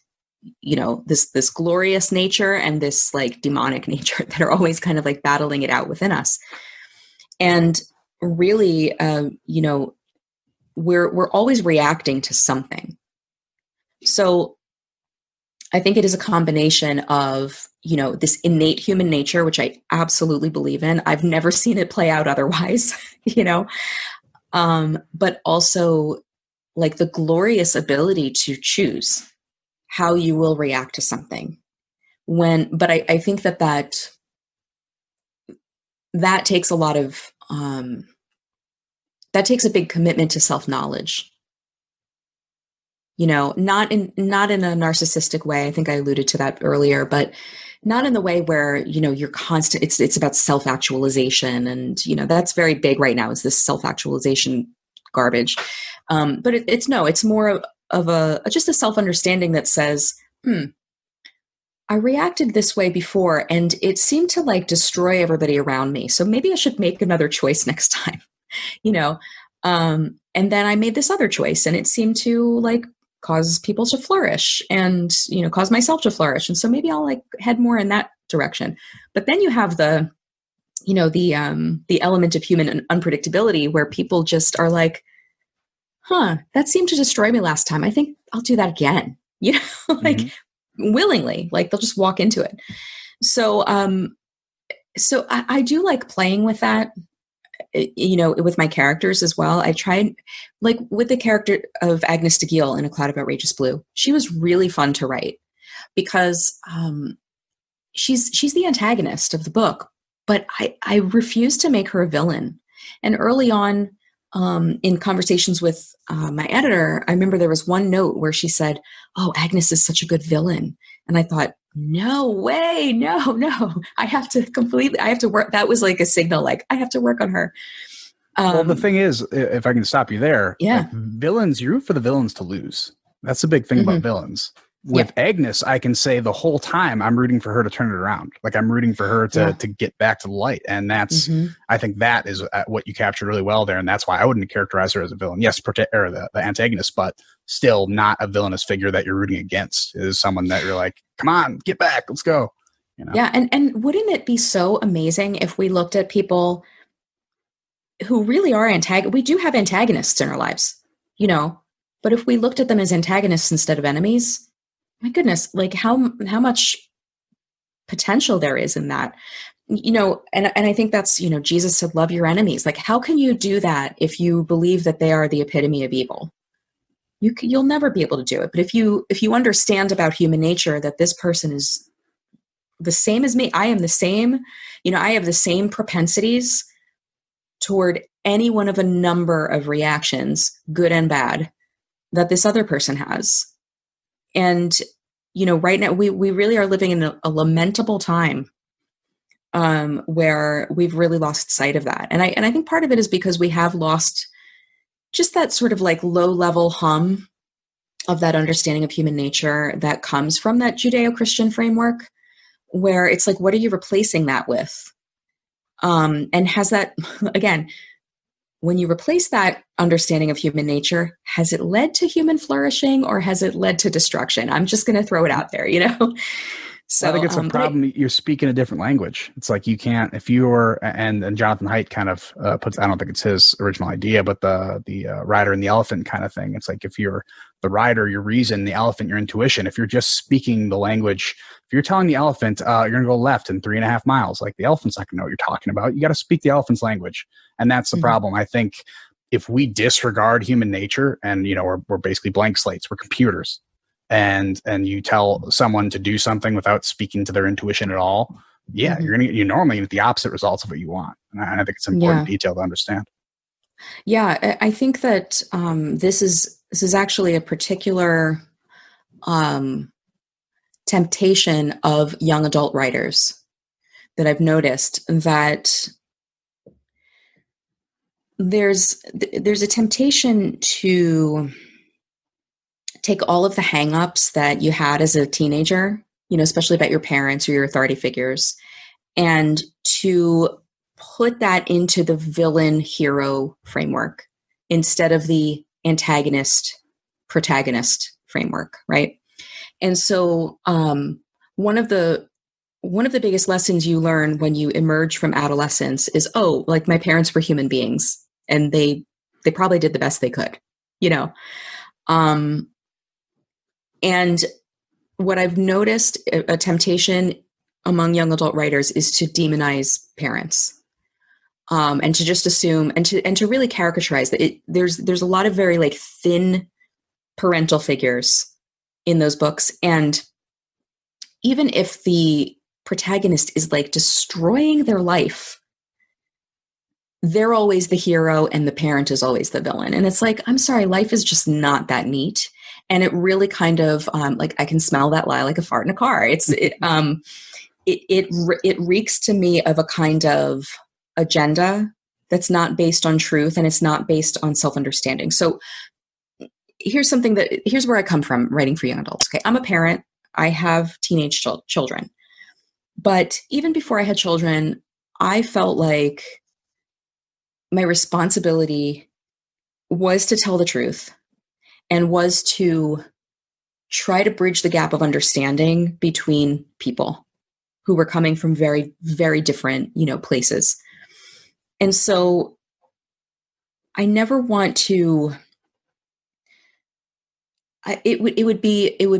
this glorious nature and this like demonic nature that are always kind of like battling it out within us. And really, we're always reacting to something. So I think it is a combination of, this innate human nature, which I absolutely believe in. I've never seen it play out otherwise, but also like the glorious ability to choose how you will react to something. But I think that takes a lot of, that takes a big commitment to self-knowledge. Not in a narcissistic way. I think I alluded to that earlier, but not in the way where, you're constant, it's about self-actualization. And, that's very big right now, is this self-actualization garbage. But it's more of just a self-understanding that says, I reacted this way before and it seemed to like destroy everybody around me. So maybe I should make another choice next time, and then I made this other choice and it seemed to like cause people to flourish and, cause myself to flourish. And so maybe I'll like head more in that direction. But then you have the element of human unpredictability where people just are like, that seemed to destroy me last time. I think I'll do that again, willingly, like they'll just walk into it. So, I do like playing with that, with my characters as well. I tried, like with the character of Agnes de Giel in A Cloud of Outrageous Blue, she was really fun to write because she's the antagonist of the book, but I refused to make her a villain. And early on, in conversations with my editor, I remember there was one note where she said, "Oh, Agnes is such a good villain." And I thought, no way, no, I have to work. That was like a signal, like I have to work on her. Well, the thing is, if I can stop you there, yeah, like villains, you root for the villains to lose. That's the big thing about villains. With Agnes, I can say the whole time I'm rooting for her to turn it around. Like I'm rooting for her to get back to the light. And that's, I think that is what you captured really well there. And that's why I wouldn't characterize her as a villain. Yes, the antagonist, but still not a villainous figure that you're rooting against. It is someone that you're like, come on, get back, let's go. Yeah. And wouldn't it be so amazing if we looked at people who really are we do have antagonists in our lives, but if we looked at them as antagonists instead of enemies, my goodness, like how much potential there is in that, and I think that's, Jesus said, love your enemies. Like, how can you do that if you believe that they are the epitome of evil? You'll never be able to do it. But if you understand about human nature, that this person is the same as me, I am the same, I have the same propensities toward any one of a number of reactions, good and bad, that this other person has. And, right now we really are living in a lamentable time where we've really lost sight of that. And I think part of it is because we have lost just that sort of like low level hum of that understanding of human nature that comes from that Judeo-Christian framework, where it's like, what are you replacing that with? And has that, again, when you replace that understanding of human nature, has it led to human flourishing or has it led to destruction? I'm just going to throw it out there, you know? So I think it's a problem. You're speaking a different language. It's like you can't, if you're, and Jonathan Haidt kind of puts, I don't think it's his original idea, but the rider and the elephant kind of thing. It's like if you're the rider, your reason, the elephant, your intuition. If you're just speaking the language, if you're telling the elephant, you're going to go left in 3.5 miles, like the elephant's not going to know what you're talking about. You got to speak the elephant's language. And that's the problem. I think if we disregard human nature and, you know, we're basically blank slates, we're computers. And you tell someone to do something without speaking to their intuition at all, you're normally get the opposite results of what you want. And I think it's an important detail to understand. Yeah, I think that this is actually a particular temptation of young adult writers that I've noticed, that there's a temptation to take all of the hang-ups that you had as a teenager, you know, especially about your parents or your authority figures, and to put that into the villain hero framework instead of the antagonist protagonist framework, right? And so one of the biggest lessons you learn when you emerge from adolescence is, oh, like my parents were human beings and they probably did the best they could, you know. And what I've noticed, a temptation among young adult writers, is to demonize parents, and to just assume and to really caricaturize that there's a lot of very like thin parental figures in those books, and even if the protagonist is like destroying their life, they're always the hero and the parent is always the villain. And it's like, I'm sorry, life is just not that neat. And it really kind of like I can smell that lie like a fart in a car. It reeks to me of a kind of agenda that's not based on truth, and it's not based on self-understanding. So here's where I come from writing for young adults. Okay, I'm a parent. I have teenage children. But even before I had children, I felt like my responsibility was to tell the truth and was to try to bridge the gap of understanding between people who were coming from very, very different, you know, places. And so I never want to, it would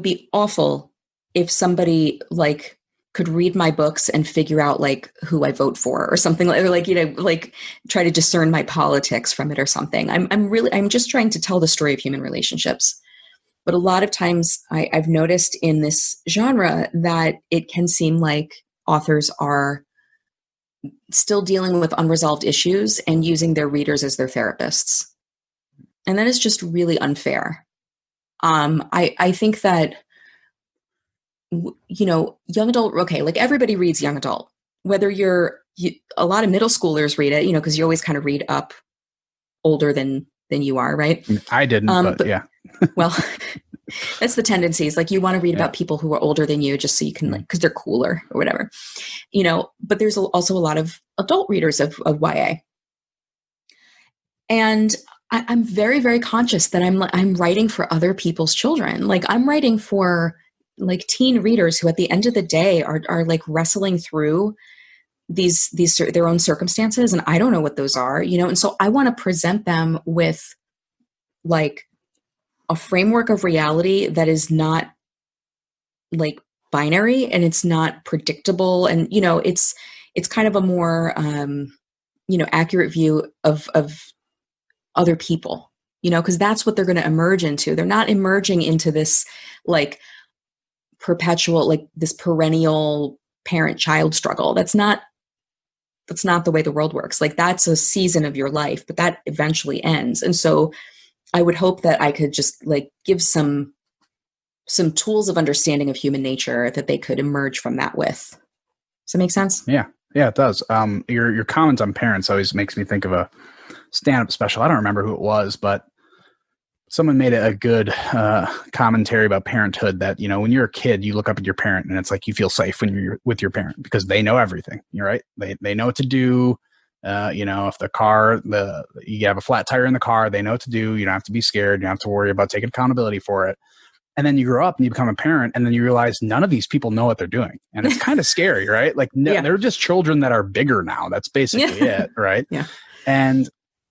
be awful if somebody like could read my books and figure out like who I vote for or something, or like, you know, like try to discern my politics from it or something. I'm just trying to tell the story of human relationships. But a lot of times I've noticed in this genre that it can seem like authors are still dealing with unresolved issues and using their readers as their therapists. And that is just really unfair. I think that, you know, young adult, okay, like everybody reads young adult, whether a lot of middle schoolers read it, you know, because you always kind of read up older than you are, right? I didn't, but yeah. Well, that's the tendency. Is like you want to read about people who are older than you just so you can, like, because they're cooler or whatever, you know. But there's also a lot of adult readers of YA. And I'm very, very conscious that I'm writing for other people's children. Like I'm writing for like teen readers who at the end of the day are like wrestling through these their own circumstances. And I don't know what those are, you know? And so I want to present them with like a framework of reality that is not like binary and it's not predictable. And, you know, it's kind of a more, you know, accurate view of other people, you know, because that's what they're going to emerge into. They're not emerging into this like perpetual, like this perennial parent-child struggle. That's not the way the world works. Like that's a season of your life, but that eventually ends. And so I would hope that I could just like give some tools of understanding of human nature that they could emerge from that with. Does that make sense? Yeah, it does. Your comments on parents always makes me think of a stand-up special. I don't remember who it was, but Someone made a good commentary about parenthood that, when you're a kid, you look up at your parent and it's like you feel safe when you're with your parent because they know everything. You're right. They know what to do. If you have a flat tire in the car, they know what to do. You don't have to be scared. You don't have to worry about taking accountability for it. And then you grow up and you become a parent and then you realize none of these people know what they're doing. And it's kind of scary, right? Like they're just children that are bigger now. That's basically it. Right. Yeah.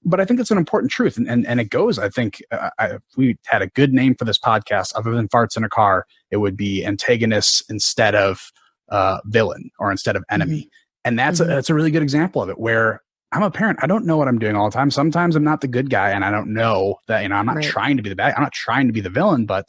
But I think it's an important truth. And it goes, I think, if we had a good name for this podcast, other than farts in a car, it would be antagonist instead of villain or instead of enemy. Mm-hmm. And that's a really good example of it where I'm a parent. I don't know what I'm doing all the time. Sometimes I'm not the good guy and I don't know that, I'm not trying to be the bad. I'm not trying to be the villain, but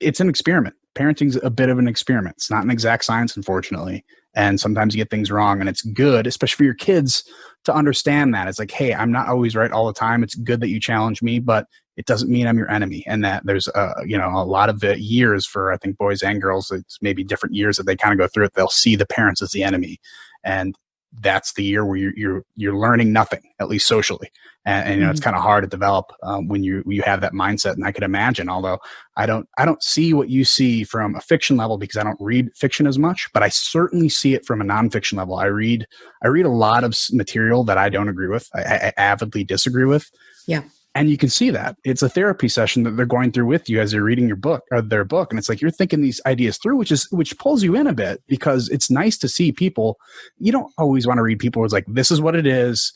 it's an experiment. Parenting's a bit of an experiment. It's not an exact science, unfortunately. And sometimes you get things wrong, and it's good, especially for your kids, to understand that. It's like, hey, I'm not always right all the time. It's good that you challenge me, but it doesn't mean I'm your enemy. And that there's, a lot of the years for, I think, boys and girls, it's maybe different years that they kind of go through it. They'll see the parents as the enemy. And that's the year where you're learning nothing, at least socially. And it's kind of hard to develop when you have that mindset. And I could imagine, although I don't see what you see from a fiction level because I don't read fiction as much, but I certainly see it from a nonfiction level. I read a lot of material that I don't agree with. I avidly disagree with. Yeah. And you can see that it's a therapy session that they're going through with you as you're reading your book or their book. And it's like, you're thinking these ideas through, which pulls you in a bit because it's nice to see people. You don't always want to read people who's like, this is what it is.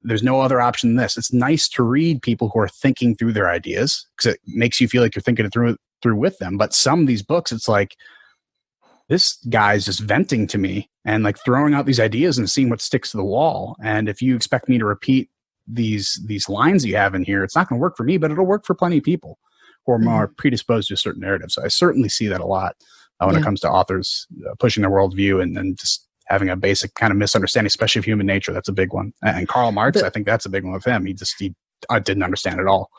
There's no other option than this. It's nice to read people who are thinking through their ideas because it makes you feel like you're thinking it through with them. But some of these books, it's like, this guy's just venting to me and like throwing out these ideas and seeing what sticks to the wall. And if you expect me to repeat these lines you have in here, it's not going to work for me, but it'll work for plenty of people who are more predisposed to a certain narrative. So I certainly see that a lot when it comes to authors pushing their worldview and just having a basic kind of misunderstanding, especially of human nature. That's a big one. And Karl Marx, I think that's a big one with him. He didn't understand it all.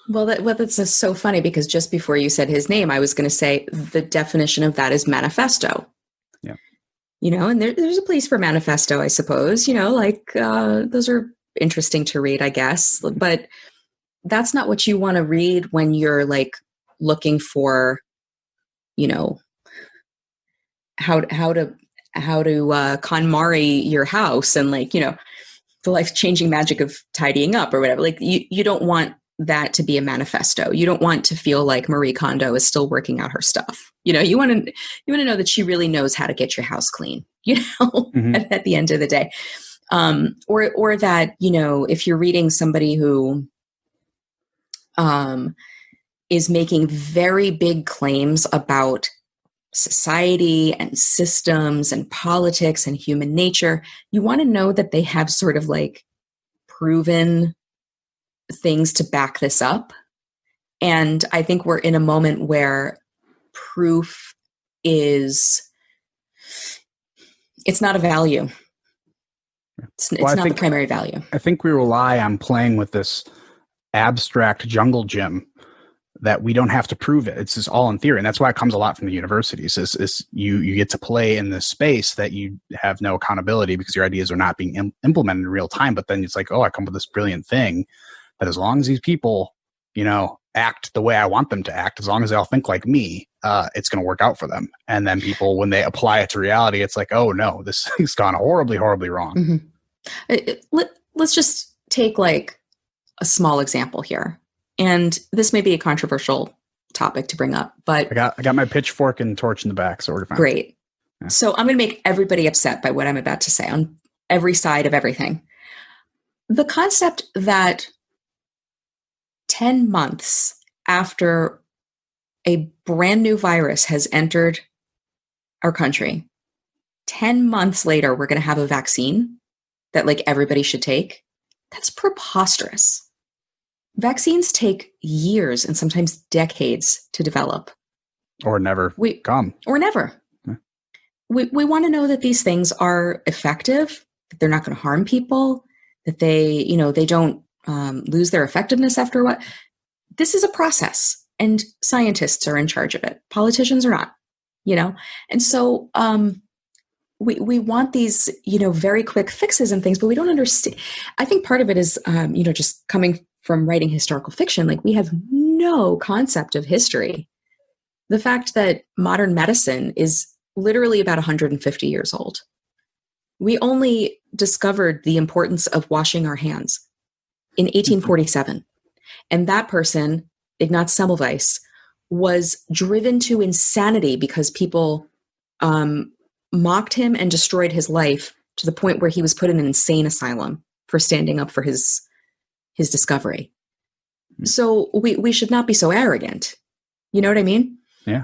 Well, that's just so funny because just before you said his name, I was going to say the definition of that is manifesto. Yeah. And there's a place for manifesto, I suppose, those are interesting to read, I guess, but that's not what you want to read when you're like looking for, how to KonMari your house and the life-changing magic of tidying up or whatever. Like you don't want that to be a manifesto. You don't want to feel like Marie Kondo is still working out her stuff. You want to know that she really knows how to get your house clean, at the end of the day. Or that, if you're reading somebody who is making very big claims about society and systems and politics and human nature, you want to know that they have sort of like proven things to back this up. And I think we're in a moment where proof it's not a value. It's not the primary value. I think we rely on playing with this abstract jungle gym that we don't have to prove it. It's just all in theory. And that's why it comes a lot from the universities is you get to play in this space that you have no accountability because your ideas are not being implemented in real time. But then it's like, I come with this brilliant thing that as long as these people, act the way I want them to act, as long as they all think like me, it's going to work out for them. And then people, when they apply it to reality, it's like, oh no, this has gone horribly, horribly wrong. Mm-hmm. Let's just take like a small example here. And this may be a controversial topic to bring up, but I got my pitchfork and torch in the back, so we're fine. Great. Yeah. So I'm going to make everybody upset by what I'm about to say on every side of everything. The concept that 10 months after a brand new virus has entered our country, 10 months later, we're going to have a vaccine that like everybody should take. That's preposterous. Vaccines take years and sometimes decades to develop. Or never come. Or never. Yeah. We want to know that these things are effective, that they're not going to harm people, that they don't lose their effectiveness after a while. This is a process, and scientists are in charge of it. Politicians are not, And so we want these, very quick fixes and things, but we don't understand. I think part of it is, just coming from writing historical fiction, like we have no concept of history. The fact that modern medicine is literally about 150 years old. We only discovered the importance of washing our hands in 1847. And that person, Ignaz Semmelweis, was driven to insanity because people mocked him and destroyed his life to the point where he was put in an insane asylum for standing up for his discovery. So we should not be so arrogant. You know what I mean? Yeah.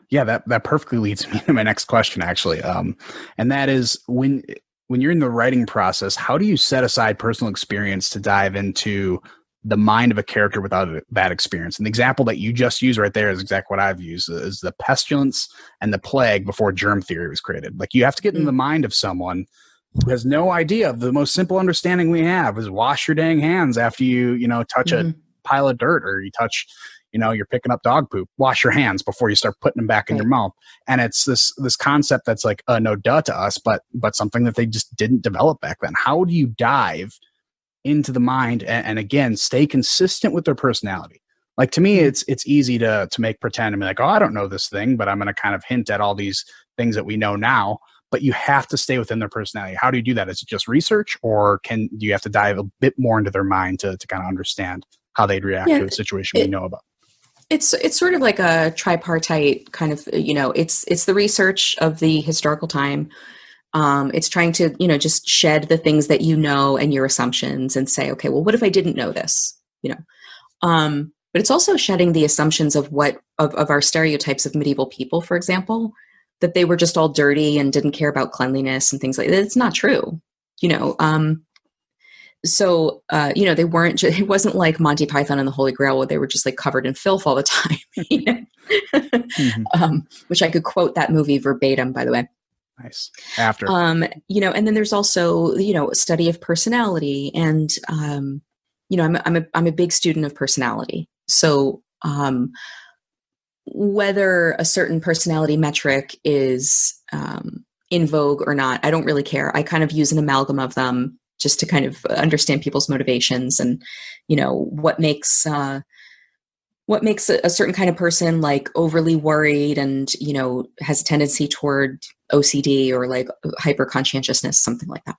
Yeah, that perfectly leads me to my next question, actually. And that is when you're in the writing process, how do you set aside personal experience to dive into the mind of a character without that experience? And the example that you just used right there is exactly what I've used, is the pestilence and the plague before germ theory was created. Like, you have to get in the mind of someone who has no idea of the most simple understanding we have is wash your dang hands after you touch a pile of dirt, or you touch, you're picking up dog poop. Wash your hands before you start putting them back in your mouth. And it's this concept that's like no duh to us, but something that they just didn't develop back then. How do you dive into the mind and again stay consistent with their personality? Like, to me, it's easy to make pretend and be like, oh, I don't know this thing, but I'm going to kind of hint at all these things that we know now. But you have to stay within their personality. How do you do that? Is it just research, or do you have to dive a bit more into their mind to kind of understand how they'd react to a situation we know about? It's sort of like a tripartite kind of, it's the research of the historical time. It's trying to, just shed the things that and your assumptions and say, okay, well, what if I didn't know this? But it's also shedding the assumptions of of our stereotypes of medieval people, for example, that they were just all dirty and didn't care about cleanliness and things like that. It's not true, So, they weren't, it wasn't like Monty Python and the Holy Grail where they were just like covered in filth all the time, which I could quote that movie verbatim, by the way. Nice. After, and then there's also, a study of personality, and, I'm a big student of personality. So, whether a certain personality metric is, in vogue or not, I don't really care. I kind of use an amalgam of them just to kind of understand people's motivations and, what makes a certain kind of person like overly worried and, has a tendency toward OCD or like hyper conscientiousness, something like that.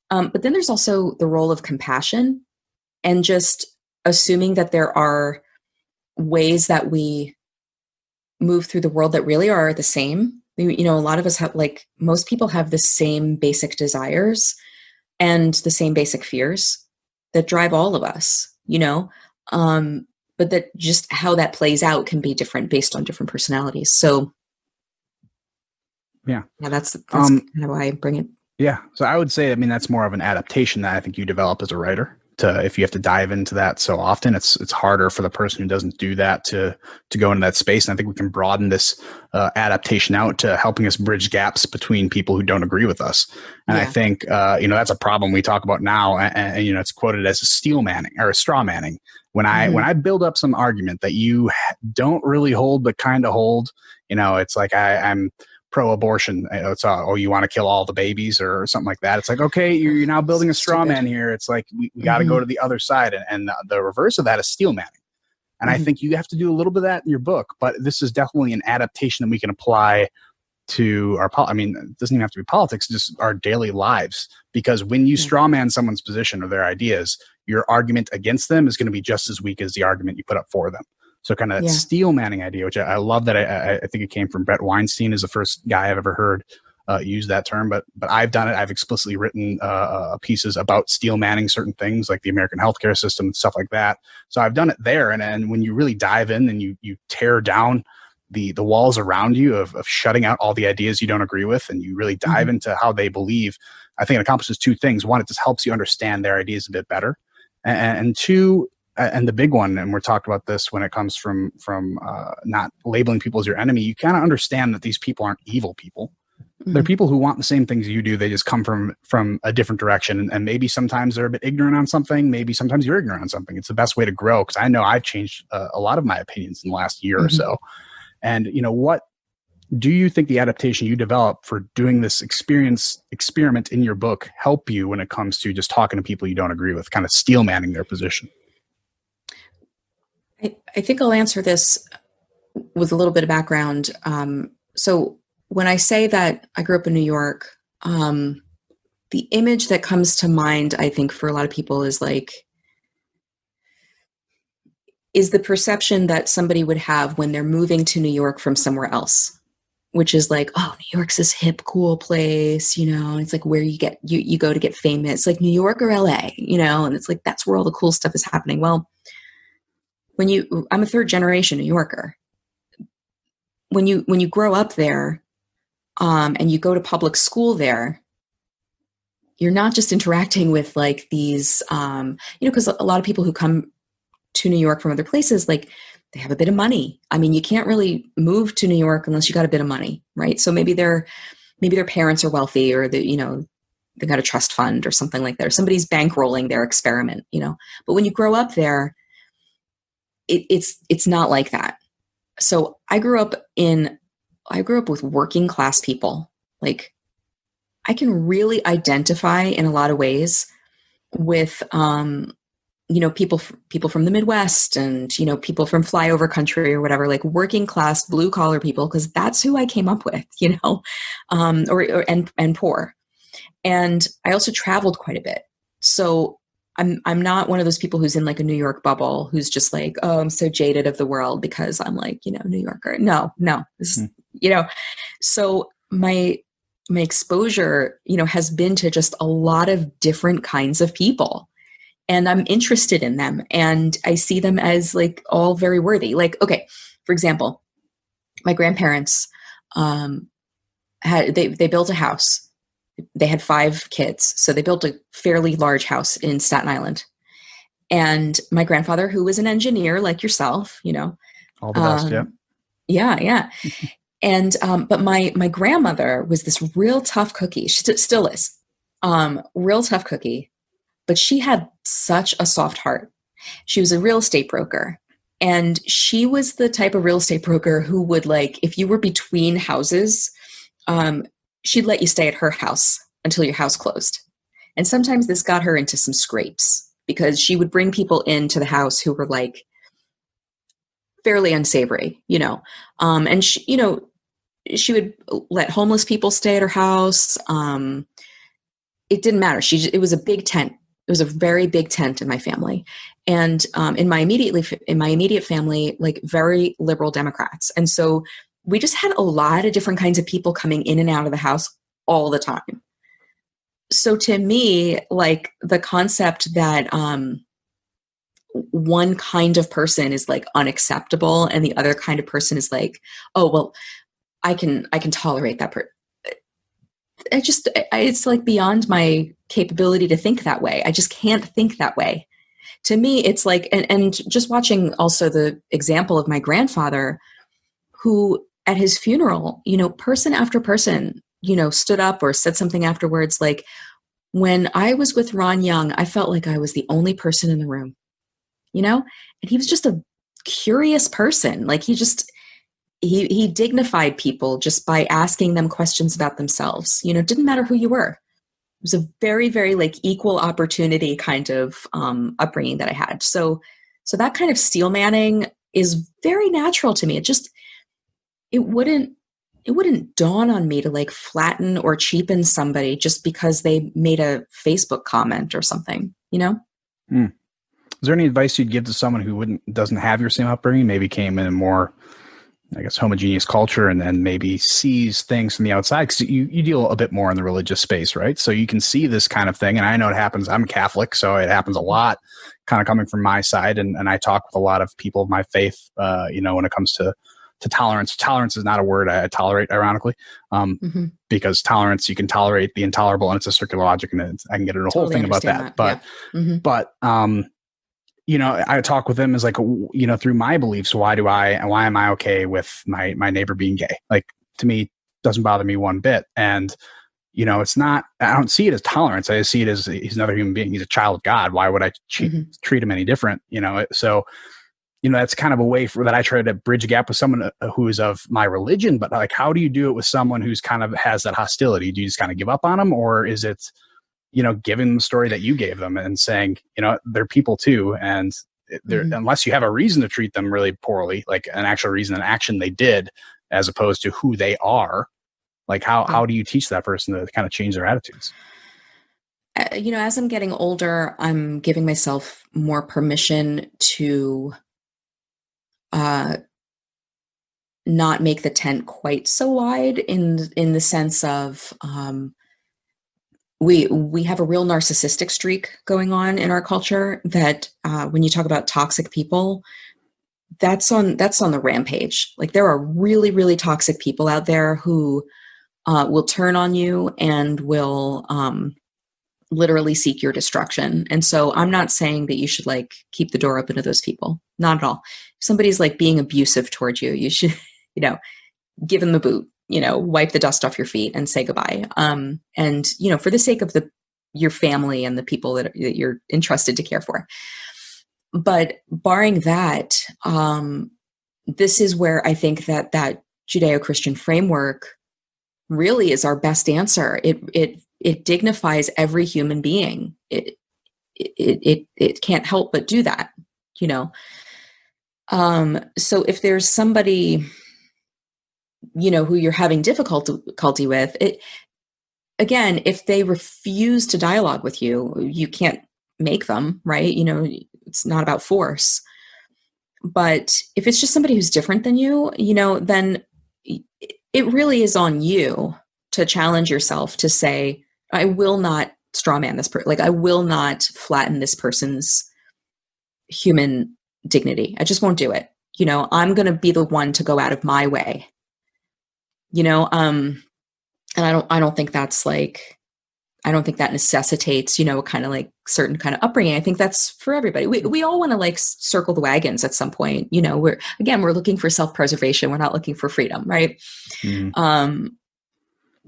But then there's also the role of compassion and just assuming that there are ways that we move through the world that really are the same. A lot of us have, like, most people have the same basic desires and the same basic fears that drive all of us, but that just how that plays out can be different based on different personalities. So that's kind of why I bring it. Yeah. So I would say, that's more of an adaptation that I think you develop as a writer. If you have to dive into that so often, it's harder for the person who doesn't do that to go into that space. And I think we can broaden this adaptation out to helping us bridge gaps between people who don't agree with us. And I think, that's a problem we talk about now. And it's quoted as a steel manning or a straw manning. When I build up some argument that you don't really hold, but kind of hold, it's like I'm pro-abortion. It's you want to kill all the babies or something like that. It's like, okay, you're now building a straw man here. It's like we got to go to the other side, and the reverse of that is steel manning. And I think you have to do a little bit of that in your book, but this is definitely an adaptation that we can apply to our it doesn't even have to be politics, just our daily lives. Because when you straw man someone's position or their ideas, your argument against them is going to be just as weak as the argument you put up for them. So kind of that steel manning idea, which I love that I think it came from Brett Weinstein, is the first guy I've ever heard use that term. But I've done it. I've explicitly written pieces about steel manning certain things like the American healthcare system and stuff like that. So I've done it there. And when you really dive in and you tear down the walls around you of shutting out all the ideas you don't agree with, and you really dive into how they believe, I think it accomplishes two things. One, it just helps you understand their ideas a bit better. And two, and the big one, and we're talking about this when it comes from not labeling people as your enemy, you kind of understand that these people aren't evil people. They're people who want the same things you do. They just come from a different direction. And maybe sometimes they're a bit ignorant on something. Maybe sometimes you're ignorant on something. It's the best way to grow, because I know I've changed a lot of my opinions in the last year or so. And what Do you think the adaptation you develop for doing this experiment in your book help you when it comes to just talking to people you don't agree with, kind of steel manning their position? I think I'll answer this with a little bit of background. So when I say that I grew up in New York, the image that comes to mind, I think, for a lot of people is the perception that somebody would have when they're moving to New York from somewhere else, which is like, oh, New York's this hip, cool place, and it's like where you go to get famous, like New York or LA, and it's like, that's where all the cool stuff is happening. Well, I'm a third generation New Yorker. When you grow up there, and you go to public school there, you're not just interacting with like these, because a lot of people who come to New York from other places, like they have a bit of money. I mean, you can't really move to New York unless you got a bit of money, right? So maybe their parents are wealthy, or they got a trust fund or something like that. Or somebody's bankrolling their experiment, But when you grow up there, it's not like that. So I grew up with working class people. Like, I can really identify in a lot of ways with, people from the Midwest and, people from flyover country or whatever, like working class, blue collar people, because that's who I came up with, and poor. And I also traveled quite a bit. So I'm not one of those people who's in like a New York bubble, who's just like, oh, I'm so jaded of the world because I'm like, New Yorker. No, this is, so my exposure, has been to just a lot of different kinds of people. And I'm interested in them, and I see them as like all very worthy. Like, okay, for example, my grandparents they built a house. They had 5 kids, so they built a fairly large house in Staten Island. And my grandfather, who was an engineer like yourself, all the best, yeah. And but my grandmother was this real tough cookie. She still is, real tough cookie. But she had such a soft heart. She was a real estate broker. And she was the type of real estate broker who would, like, if you were between houses, she'd let you stay at her house until your house closed. And sometimes this got her into some scrapes because she would bring people into the house who were like fairly unsavory, and she would let homeless people stay at her house. It didn't matter. It was a big tent. It was a very big tent in my family. And in my immediate family, like very liberal Democrats. And so we just had a lot of different kinds of people coming in and out of the house all the time. So to me, like the concept that one kind of person is like unacceptable and the other kind of person is like, oh, well, I can tolerate that person. It's like beyond my capability to think that way. I just can't think that way. To me, it's like, and just watching also the example of my grandfather, who at his funeral, person after person, stood up or said something afterwards. Like, when I was with Ron Young, I felt like I was the only person in the room, and he was just a curious person. Like he dignified people just by asking them questions about themselves. Didn't matter who you were. It was a very, very like equal opportunity kind of upbringing that I had. So that kind of steel manning is very natural to me. It wouldn't dawn on me to like flatten or cheapen somebody just because they made a Facebook comment or something, Is there any advice you'd give to someone who doesn't have your same upbringing, maybe came in a more, I guess, homogeneous culture and then maybe sees things from the outside? Because you deal a bit more in the religious space, right? So you can see this kind of thing. And I know it happens. I'm Catholic, so it happens a lot kind of coming from my side. And I talk with a lot of people of my faith, when it comes to tolerance. Tolerance is not a word I tolerate, ironically, because tolerance, you can tolerate the intolerable, and it's a circular logic, and I can get into a whole thing about that. But, I talk with them as like, through my beliefs, why am I okay with my neighbor being gay? Like, to me, doesn't bother me one bit. And, it's not, I don't see it as tolerance. I see it as he's another human being. He's a child of God. Why would I treat him any different? So, that's kind of a way that I try to bridge a gap with someone who is of my religion, but like, how do you do it with someone who's kind of has that hostility? Do you just kind of give up on them, or is it, giving them the story that you gave them and saying, they're people too. And unless you have a reason to treat them really poorly, like an actual reason, an action they did, as opposed to who they are, like how do you teach that person to kind of change their attitudes? As I'm getting older, I'm giving myself more permission to not make the tent quite so wide in the sense of we have a real narcissistic streak going on in our culture that when you talk about toxic people, that's on the rampage. Like there are really, really toxic people out there who will turn on you and will literally seek your destruction. And so I'm not saying that you should like keep the door open to those people. Not at all. If somebody's like being abusive towards you, you should, give them the boot, wipe the dust off your feet and say goodbye. And, for the sake of your family and the people that you're entrusted to care for. But barring that, this is where I think that Judeo-Christian framework really is our best answer. It dignifies every human being. It can't help but do that, So if there's somebody, who you're having difficulty with, again, if they refuse to dialogue with you, you can't make them, right? It's not about force. But if it's just somebody who's different than you, then it really is on you to challenge yourself to say, I will not strawman this person. Like I will not flatten this person's human dignity. I just won't do it. I'm going to be the one to go out of my way. And I don't think that's like, I don't think that necessitates, kind of like certain kind of upbringing. I think that's for everybody. We all want to like circle the wagons at some point. We're looking for self-preservation. We're not looking for freedom. Right. Mm-hmm.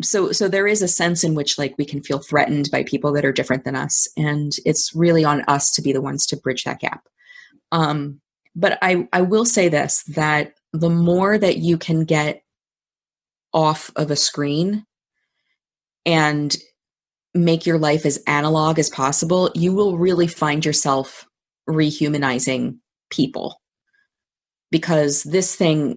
So there is a sense in which like we can feel threatened by people that are different than us. And it's really on us to be the ones to bridge that gap. But I will say this, that the more that you can get off of a screen and make your life as analog as possible, you will really find yourself rehumanizing people. Because this thing,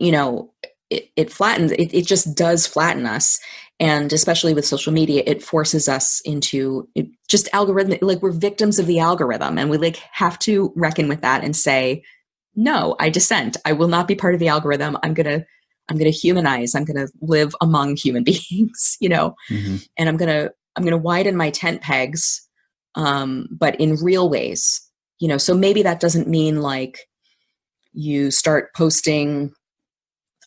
it flattens, it just does flatten us. And especially with social media, it forces us into just algorithmic, like we're victims of the algorithm. And we like have to reckon with that and say, no, I dissent. I will not be part of the algorithm. I'm going to humanize. I'm going to live among human beings, mm-hmm. And I'm going to widen my tent pegs, but in real ways, so maybe that doesn't mean like you start posting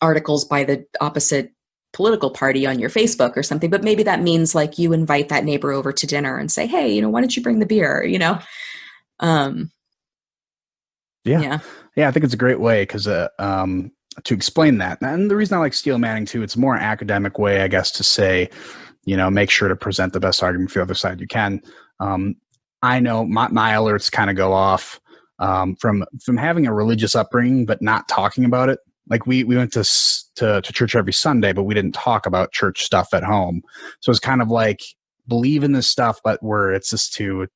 articles by the opposite political party on your Facebook or something, but maybe that means like you invite that neighbor over to dinner and say, hey, why don't you bring the beer, Yeah. I think it's a great way because, to explain that. And the reason I like steel manning too, it's a more academic way, I guess, to say, make sure to present the best argument for the other side you can. I know my alerts kind of go off from having a religious upbringing, but not talking about it. Like we went to church every Sunday, but we didn't talk about church stuff at home. So it's kind of like believe in this stuff, but where it's just too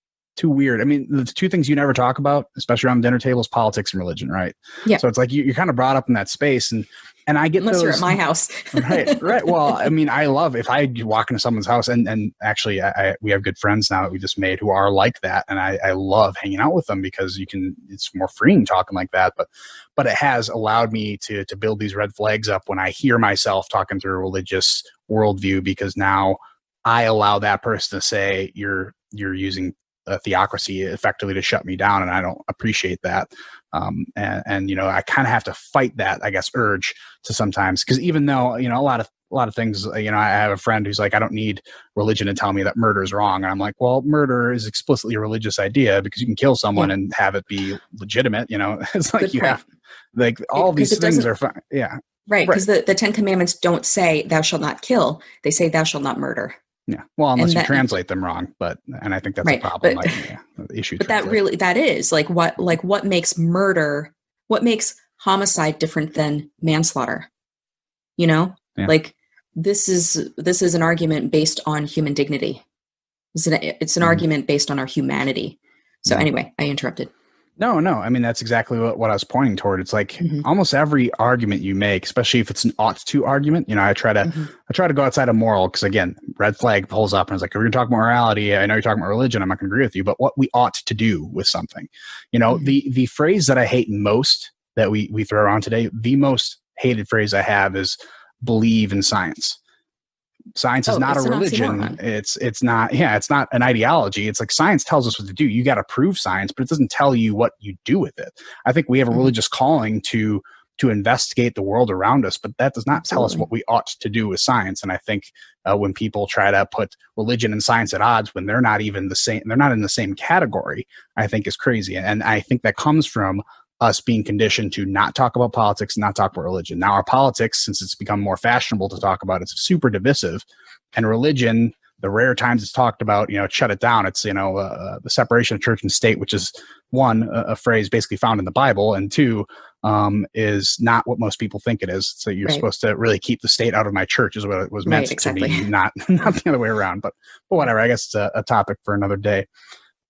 weird. I mean, the two things you never talk about, especially around the dinner table, is politics and religion, right? Yeah. So it's like you're kind of brought up in that space, and I get unless you're at my house, right. Well, I mean, I love if I walk into someone's house, and actually, we have good friends now that we just made who are like that, and I love hanging out with them because it's more freeing talking like that. But it has allowed me to build these red flags up when I hear myself talking through a religious worldview, because now I allow that person to say you're using a theocracy effectively to shut me down, and I don't appreciate that. And I kind of have to fight that, I guess, urge to sometimes, because even though a lot of things, I have a friend who's like, I don't need religion to tell me that murder is wrong, and I'm like, well, murder is explicitly a religious idea because you can kill someone and have it be legitimate. It's like have like all these things are fine. Yeah, right. Because the 10 Commandments don't say thou shalt not kill; they say thou shalt not murder. Yeah. Well, unless you translate them wrong, and I think that's a problem. The issue. But that is like what makes murder what makes homicide different than manslaughter? Yeah. Like this is an argument based on human dignity. It's an argument based on our humanity. So anyway, I interrupted. No. I mean, that's exactly what I was pointing toward. It's like almost every argument you make, especially if it's an ought to argument, I try to go outside of moral because, again, red flag pulls up and it's like, if we're going to talk morality, I know you're talking about religion, I'm not going to agree with you, but what we ought to do with something, the phrase that I hate most that we throw around today, the most hated phrase I have is believe in science. Science is not a religion. It's not an ideology. It's like science tells us what to do. You got to prove science, but it doesn't tell you what you do with it. I think we have a religious calling to investigate the world around us, but that does not tell us what we ought to do with science. And I think when people try to put religion and science at odds when they're not even the same, they're not in the same category, I think is crazy. And I think that comes from us being conditioned to not talk about politics, not talk about religion. Now our politics, since it's become more fashionable to talk about, it's super divisive. And religion, the rare times it's talked about, shut it down. It's, the separation of church and state, which is one, a phrase basically found in the Bible, and two, is not what most people think it is. So you're supposed to really keep the state out of my church is what it was meant to be, not the other way around. But whatever, I guess it's a topic for another day.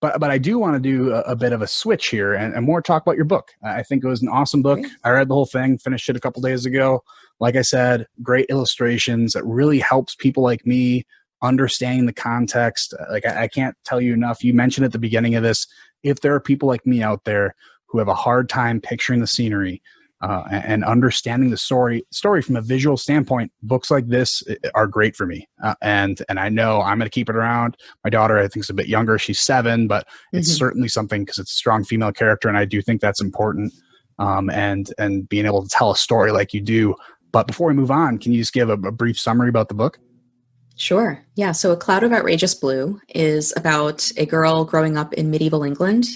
But I do want to do a bit of a switch here and more talk about your book. I think it was an awesome book. Great. I read the whole thing, finished it a couple days ago. Like I said, great illustrations. It really helps people like me understanding the context. Like I can't tell you enough. You mentioned at the beginning of this, if there are people like me out there who have a hard time picturing the scenery and understanding the story from a visual standpoint, books like this are great for me. And I know I'm going to keep it around. My daughter, I think, is a bit younger. She's 7, but it's certainly something because it's a strong female character. And I do think that's important. And being able to tell a story like you do. But before we move on, can you just give a brief summary about the book? Sure. Yeah. So A Cloud of Outrageous Blue is about a girl growing up in medieval England.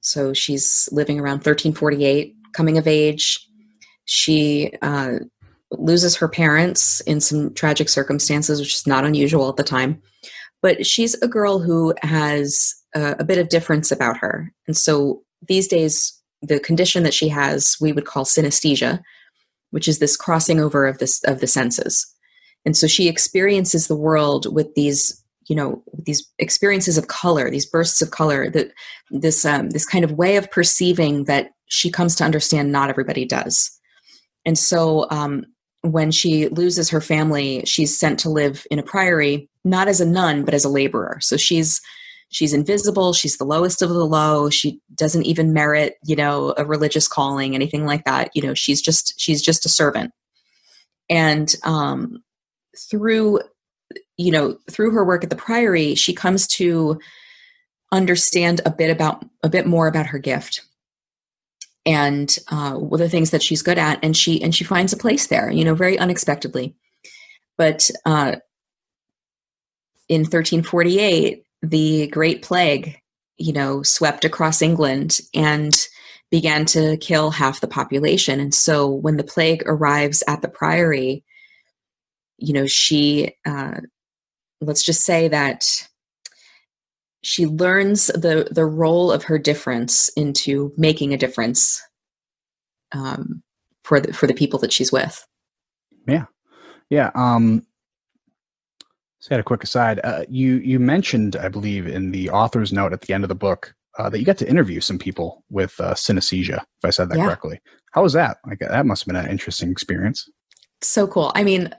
So she's living around 1348. Coming of age, she loses her parents in some tragic circumstances, which is not unusual at the time. But she's a girl who has a bit of difference about her. And so these days, the condition that she has, we would call synesthesia, which is this crossing over of the senses. And so she experiences the world with these experiences of color, these bursts of color, this kind of way of perceiving that she comes to understand not everybody does. And so when she loses her family, she's sent to live in a priory, not as a nun, but as a laborer. So she's invisible. She's the lowest of the low. She doesn't even merit, a religious calling, anything like that. She's just a servant. And through her work at the priory, she comes to understand a bit more about her gift and the things that she's good at, and she finds a place there, very unexpectedly. But in 1348, the Great Plague, swept across England and began to kill half the population. And so when the plague arrives at the priory, she let's just say that she learns the role of her difference into making a difference for the people that she's with. Yeah. Just had a quick aside. You mentioned, I believe, in the author's note at the end of the book that you got to interview some people with synesthesia, if I said that correctly. How was that? Like, that must have been an interesting experience. So cool. I mean,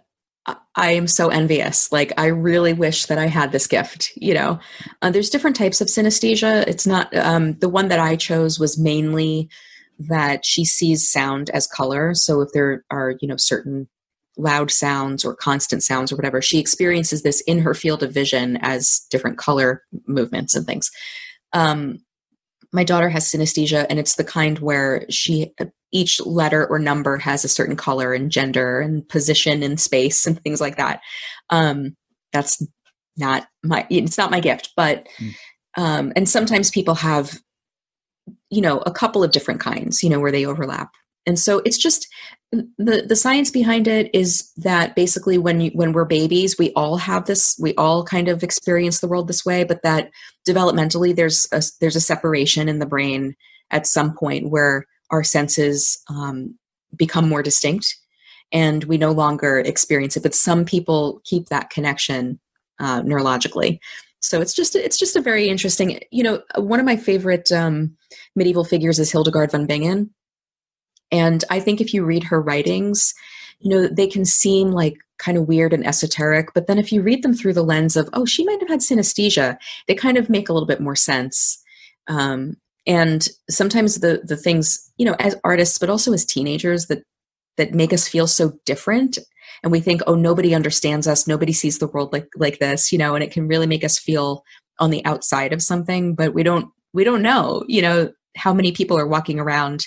I am so envious. Like, I really wish that I had this gift, There's different types of synesthesia. It's not, the one that I chose was mainly that she sees sound as color. So if there are, certain loud sounds or constant sounds or whatever, she experiences this in her field of vision as different color movements and things. My daughter has synesthesia, and it's the kind where each letter or number has a certain color and gender and position in space and things like that. That's not it's not my gift, but, and sometimes people have, a couple of different kinds, where they overlap. And so it's just the science behind it is that basically when we're babies, we all have this, we all kind of experience the world this way, but that developmentally there's a separation in the brain at some point where our senses become more distinct and we no longer experience it. But some people keep that connection neurologically. So it's just a very interesting, one of my favorite medieval figures is Hildegard von Bingen. And I think if you read her writings, they can seem like kind of weird and esoteric, but then if you read them through the lens of, oh, she might have had synesthesia, they kind of make a little bit more sense. And sometimes the things, as artists, but also as teenagers that make us feel so different. And we think, oh, nobody understands us. Nobody sees the world like this, and it can really make us feel on the outside of something, but we don't know, how many people are walking around,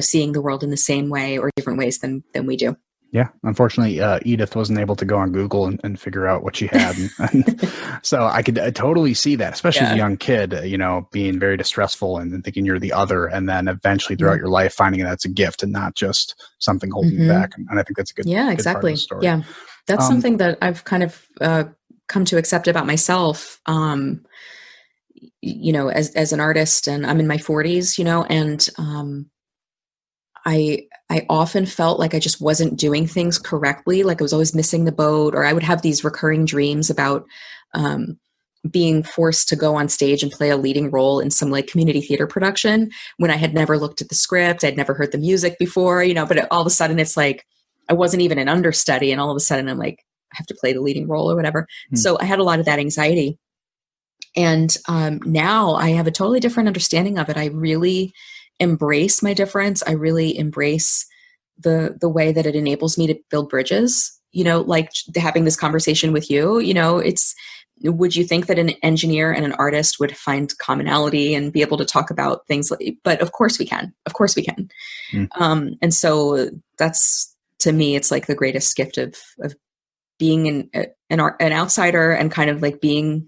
seeing the world in the same way or different ways than we do. Yeah. Unfortunately, Edith wasn't able to go on Google and figure out what she had. And so I could totally see that, especially as a young kid, being very distressful and thinking you're the other. And then eventually throughout your life, finding that's a gift and not just something holding you back. And I think that's a good, exactly. Good part of the story. Yeah. That's something that I've kind of come to accept about myself, as an artist, and I'm in my 40s, and I often felt like I just wasn't doing things correctly. Like I was always missing the boat, or I would have these recurring dreams about being forced to go on stage and play a leading role in some like community theater production when I had never looked at the script. I'd never heard the music before, but all of a sudden it's like, I wasn't even an understudy. And all of a sudden I'm like, I have to play the leading role or whatever. So I had a lot of that anxiety. And now I have a totally different understanding of it. I really embrace my difference. I really embrace the way that it enables me to build bridges, like having this conversation with you, would you think that an engineer and an artist would find commonality and be able to talk about things but of course we can. And so that's, to me, it's like the greatest gift of being an outsider and kind of like being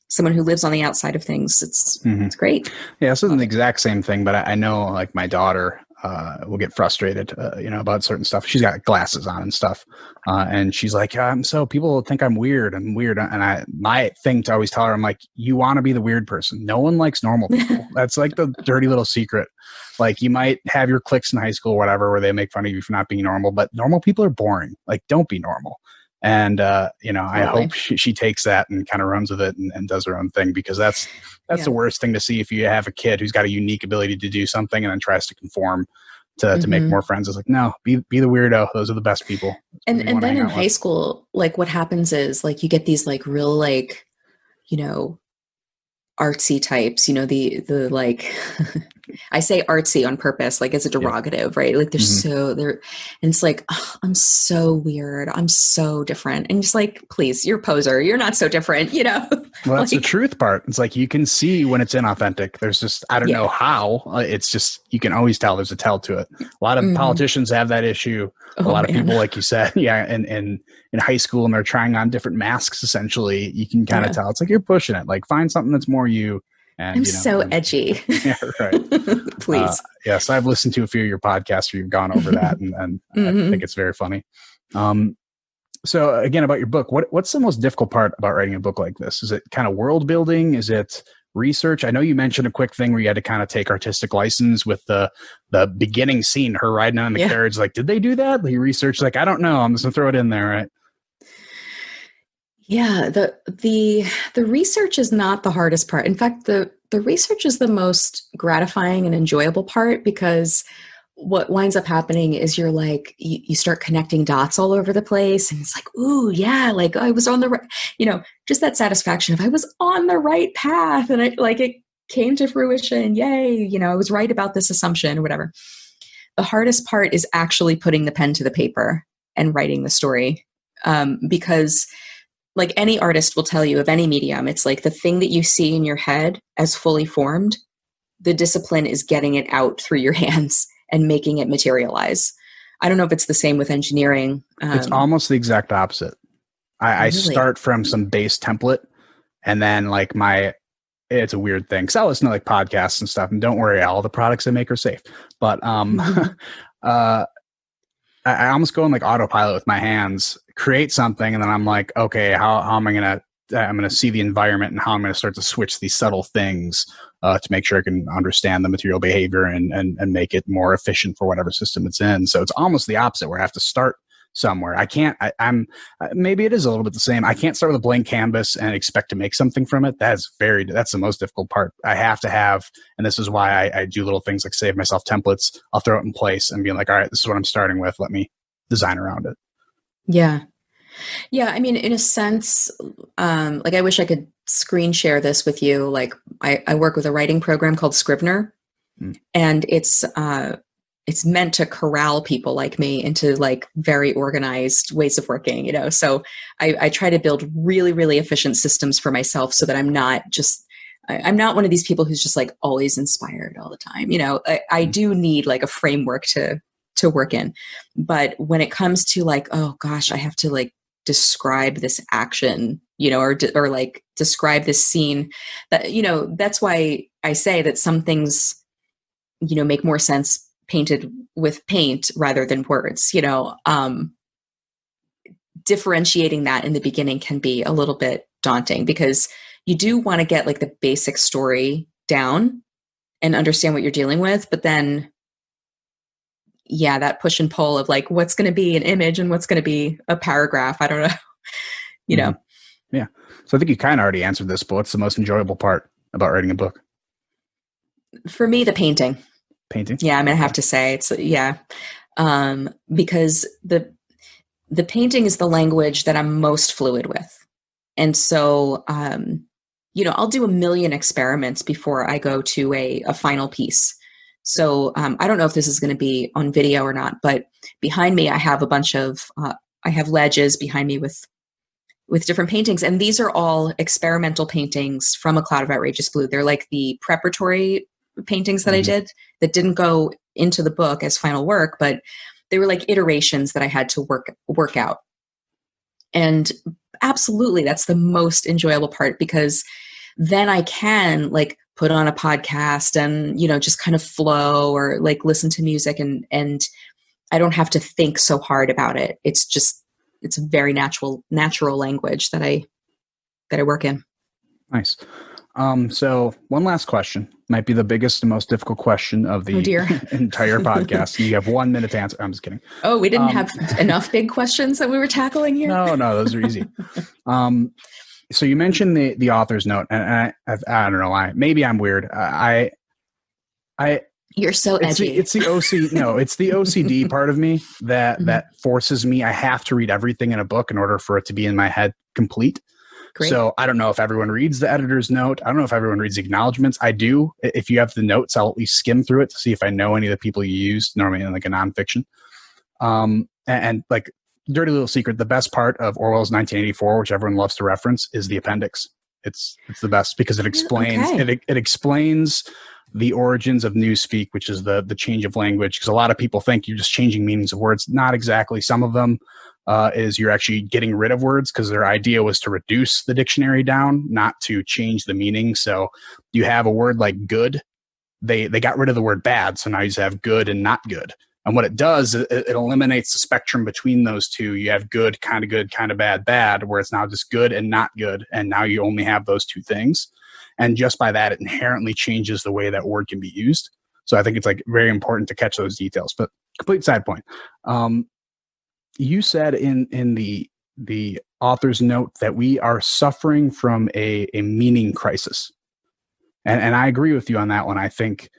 someone who lives on the outside of things. It's great. Yeah, this isn't the exact same thing, but I know like my daughter will get frustrated, about certain stuff. She's got glasses on and stuff. And she's like, so people think I'm weird. And my thing to always tell her, I'm like, you want to be the weird person. No one likes normal people. That's like the dirty little secret. Like you might have your cliques in high school or whatever, where they make fun of you for not being normal, but normal people are boring. Like don't be normal. And, totally. I hope she takes that and kind of runs with it and does her own thing, because that's the worst thing to see if you have a kid who's got a unique ability to do something and then tries to conform to make more friends. It's like, no, be the weirdo. Those are the best people. And then in high school, like what happens is like you get these like real, like, artsy types, the like, I say artsy on purpose, like as a derogative, right? Like and it's like, oh, I'm so weird. I'm so different. And just like, please, you're a poser. You're not so different, Well, that's the truth part. It's like, you can see when it's inauthentic. There's just, I don't know how. It's just, you can always tell there's a tell to it. A lot of politicians have that issue. A lot of people, like you said, in high school, and they're trying on different masks, essentially, you can kind of tell. It's like, you're pushing it. Like, find something that's more you. And, I'm so edgy. Yeah, right. Please. Yes, I've listened to a few of your podcasts where you've gone over that, and I think it's very funny. So again, about your book, what's the most difficult part about writing a book like this? Is it kind of world building? Is it research? I know you mentioned a quick thing where you had to kind of take artistic license with the beginning scene, her riding on the carriage. Like, did they do that? You researched, like, I don't know. I'm just gonna throw it in there, right? Yeah, the research is not the hardest part. In fact, the research is the most gratifying and enjoyable part, because what winds up happening is you're like, you start connecting dots all over the place, and it's like, ooh, yeah, like I was on the right, just that satisfaction of I was on the right path, and it came to fruition. Yay, I was right about this assumption or whatever. The hardest part is actually putting the pen to the paper and writing the story, because like any artist will tell you of any medium, it's like the thing that you see in your head as fully formed, the discipline is getting it out through your hands and making it materialize. I don't know if it's the same with engineering. It's almost the exact opposite. I Really? start from some base template, and then like it's a weird thing, because I listen to like podcasts and stuff, and don't worry, all the products I make are safe. But I almost go in like autopilot with my hands, create something, and then I'm like, okay, how am I going to I'm going to see the environment and how I'm going to start to switch these subtle things to make sure I can understand the material behavior and make it more efficient for whatever system it's in. So it's almost the opposite, where I have to start somewhere. I'm maybe it is a little bit the same. I can't start with a blank canvas and expect to make something from it. That's the most difficult part. I have to have, and this is why I do little things like save myself templates. I'll throw it in place and be like, all right, this is what I'm starting with. Let me design around it. Yeah. Yeah. I mean, in a sense, like I wish I could screen share this with you. Like I work with a writing program called Scrivener, and it's meant to corral people like me into like very organized ways of working, you know? So I try to build really, really efficient systems for myself so that I'm not one of these people who's just like always inspired all the time. You know, I do need like a framework to work in. But when it comes to like, oh gosh, I have to like describe this action, you know, or like describe this scene, that, you know, that's why I say that some things, you know, make more sense painted with paint rather than words, you know. Differentiating that in the beginning can be a little bit daunting, because you do want to get like the basic story down and understand what you're dealing with. But then, yeah, that push and pull of like, what's going to be an image and what's going to be a paragraph. I don't know, you know? Yeah. So I think you kind of already answered this, but what's the most enjoyable part about writing a book? For me, the painting. Yeah, I'm going to have to say it's, yeah. Because the painting is the language that I'm most fluid with. And so, you know, I'll do a million experiments before I go to a final piece. So I don't know if this is going to be on video or not, but behind me, I have a bunch of, I have ledges behind me with different paintings. And these are all experimental paintings from A Cloud of Outrageous Blue. They're like the preparatory paintings that I did that didn't go into the book as final work, but they were like iterations that I had to work out. And absolutely, that's the most enjoyable part, because then I can like put on a podcast and, you know, just kind of flow or like listen to music, and I don't have to think so hard about it. It's a very natural language that I work in. Nice. So one last question, might be the biggest and most difficult question of the entire podcast. You have 1 minute to answer. I'm just kidding. Oh, we didn't have enough big questions that we were tackling here? No, those are easy. So you mentioned the author's note, and I don't know why. Maybe I'm weird. You're so edgy. It's the OCD part of me that forces me. I have to read everything in a book in order for it to be in my head complete. Great. So I don't know if everyone reads the editor's note. I don't know if everyone reads the acknowledgments. I do. If you have the notes, I'll at least skim through it to see if I know any of the people you used, normally in like a nonfiction. And like, dirty little secret, the best part of Orwell's 1984, which everyone loves to reference, is the appendix. It's the best because it explains it explains the origins of newspeak, which is the change of language. Because a lot of people think you're just changing meanings of words. Not exactly. Some of them is you're actually getting rid of words, because their idea was to reduce the dictionary down, not to change the meaning. So you have a word like good. They got rid of the word bad. So now you just have good and not good. And what it does, it eliminates the spectrum between those two. You have good, kind of bad, bad, where it's now just good and not good. And now you only have those two things. And just by that, it inherently changes the way that word can be used. So I think it's like very important to catch those details. But complete side point. You said in the author's note that we are suffering from a meaning crisis. And I agree with you on that one. I think,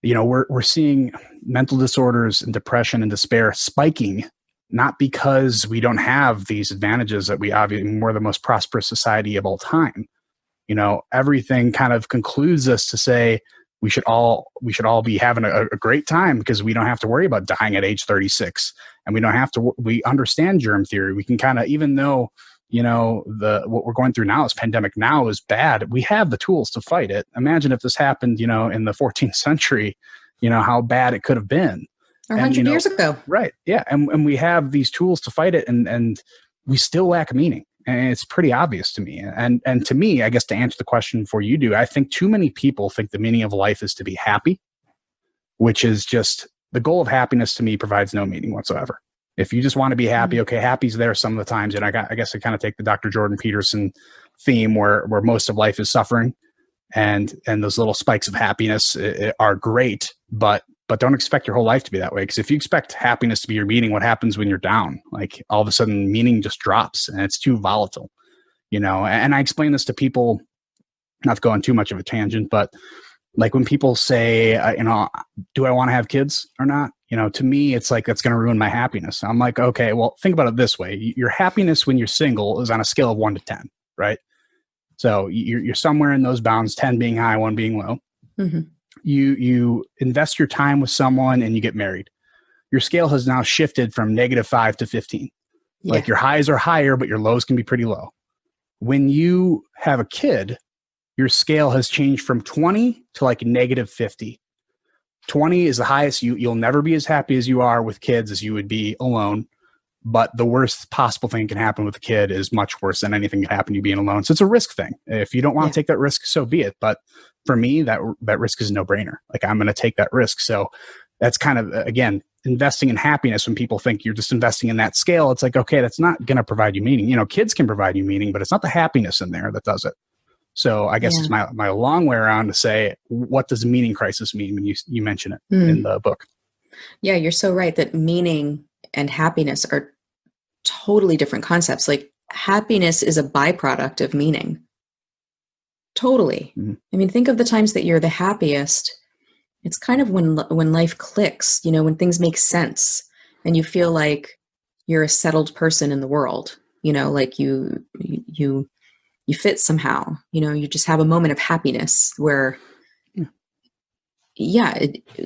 you know, we're seeing mental disorders and depression and despair spiking, not because we don't have these advantages that we obviously, we're the most prosperous society of all time. You know, everything kind of concludes us to say we should all be having a great time because we don't have to worry about dying at age 36, and we understand germ theory. We can kind of, even though, you know, what we're going through now, this pandemic now is bad, we have the tools to fight it. Imagine if this happened, you know, in the 14th century, you know, how bad it could have been. Or 100 years ago. Right. Yeah. And we have these tools to fight it, and we still lack meaning. And it's pretty obvious to me. And to me, I guess, to answer the question for you, I think too many people think the meaning of life is to be happy, which is just the goal of happiness. To me, provides no meaning whatsoever. If you just want to be happy, okay, happy's there some of the times. And I guess I kind of take the Dr. Jordan Peterson theme where most of life is suffering, and those little spikes of happiness are great, but don't expect your whole life to be that way. Because if you expect happiness to be your meaning, what happens when you're down? Like all of a sudden meaning just drops and it's too volatile, and I explain this to people, not to go on too much of a tangent, but like when people say, do I want to have kids or not? To me, it's like, that's going to ruin my happiness. I'm like, okay, well, think about it this way. Your happiness when you're single is on a scale of 1 to 10, right? So you're somewhere in those bounds, 10 being high, 1 being low. Mm-hmm. You invest your time with someone and you get married. Your scale has now shifted from -5 to 15. Yeah. Like your highs are higher, but your lows can be pretty low. When you have a kid, your scale has changed from 20 to like -50. 20 is the highest. You'll never be as happy as you are with kids as you would be alone. But the worst possible thing that can happen with a kid is much worse than anything that can happen to you being alone. So it's a risk thing. If you don't want to take that risk, so be it. But for me, that risk is a no-brainer. Like I'm going to take that risk. So that's kind of, again, investing in happiness. When people think you're just investing in that scale, it's like, okay, that's not going to provide you meaning. Kids can provide you meaning, but it's not the happiness in there that does it. So I guess it's my long way around to say, what does meaning crisis mean when you mention it in the book? Yeah, you're so right that meaning and happiness are totally different concepts. Like happiness is a byproduct of meaning. Totally. Mm-hmm. I mean, think of the times that you're the happiest. It's kind of when life clicks, when things make sense and you feel like you're a settled person in the world, like you fit somehow, you just have a moment of happiness where,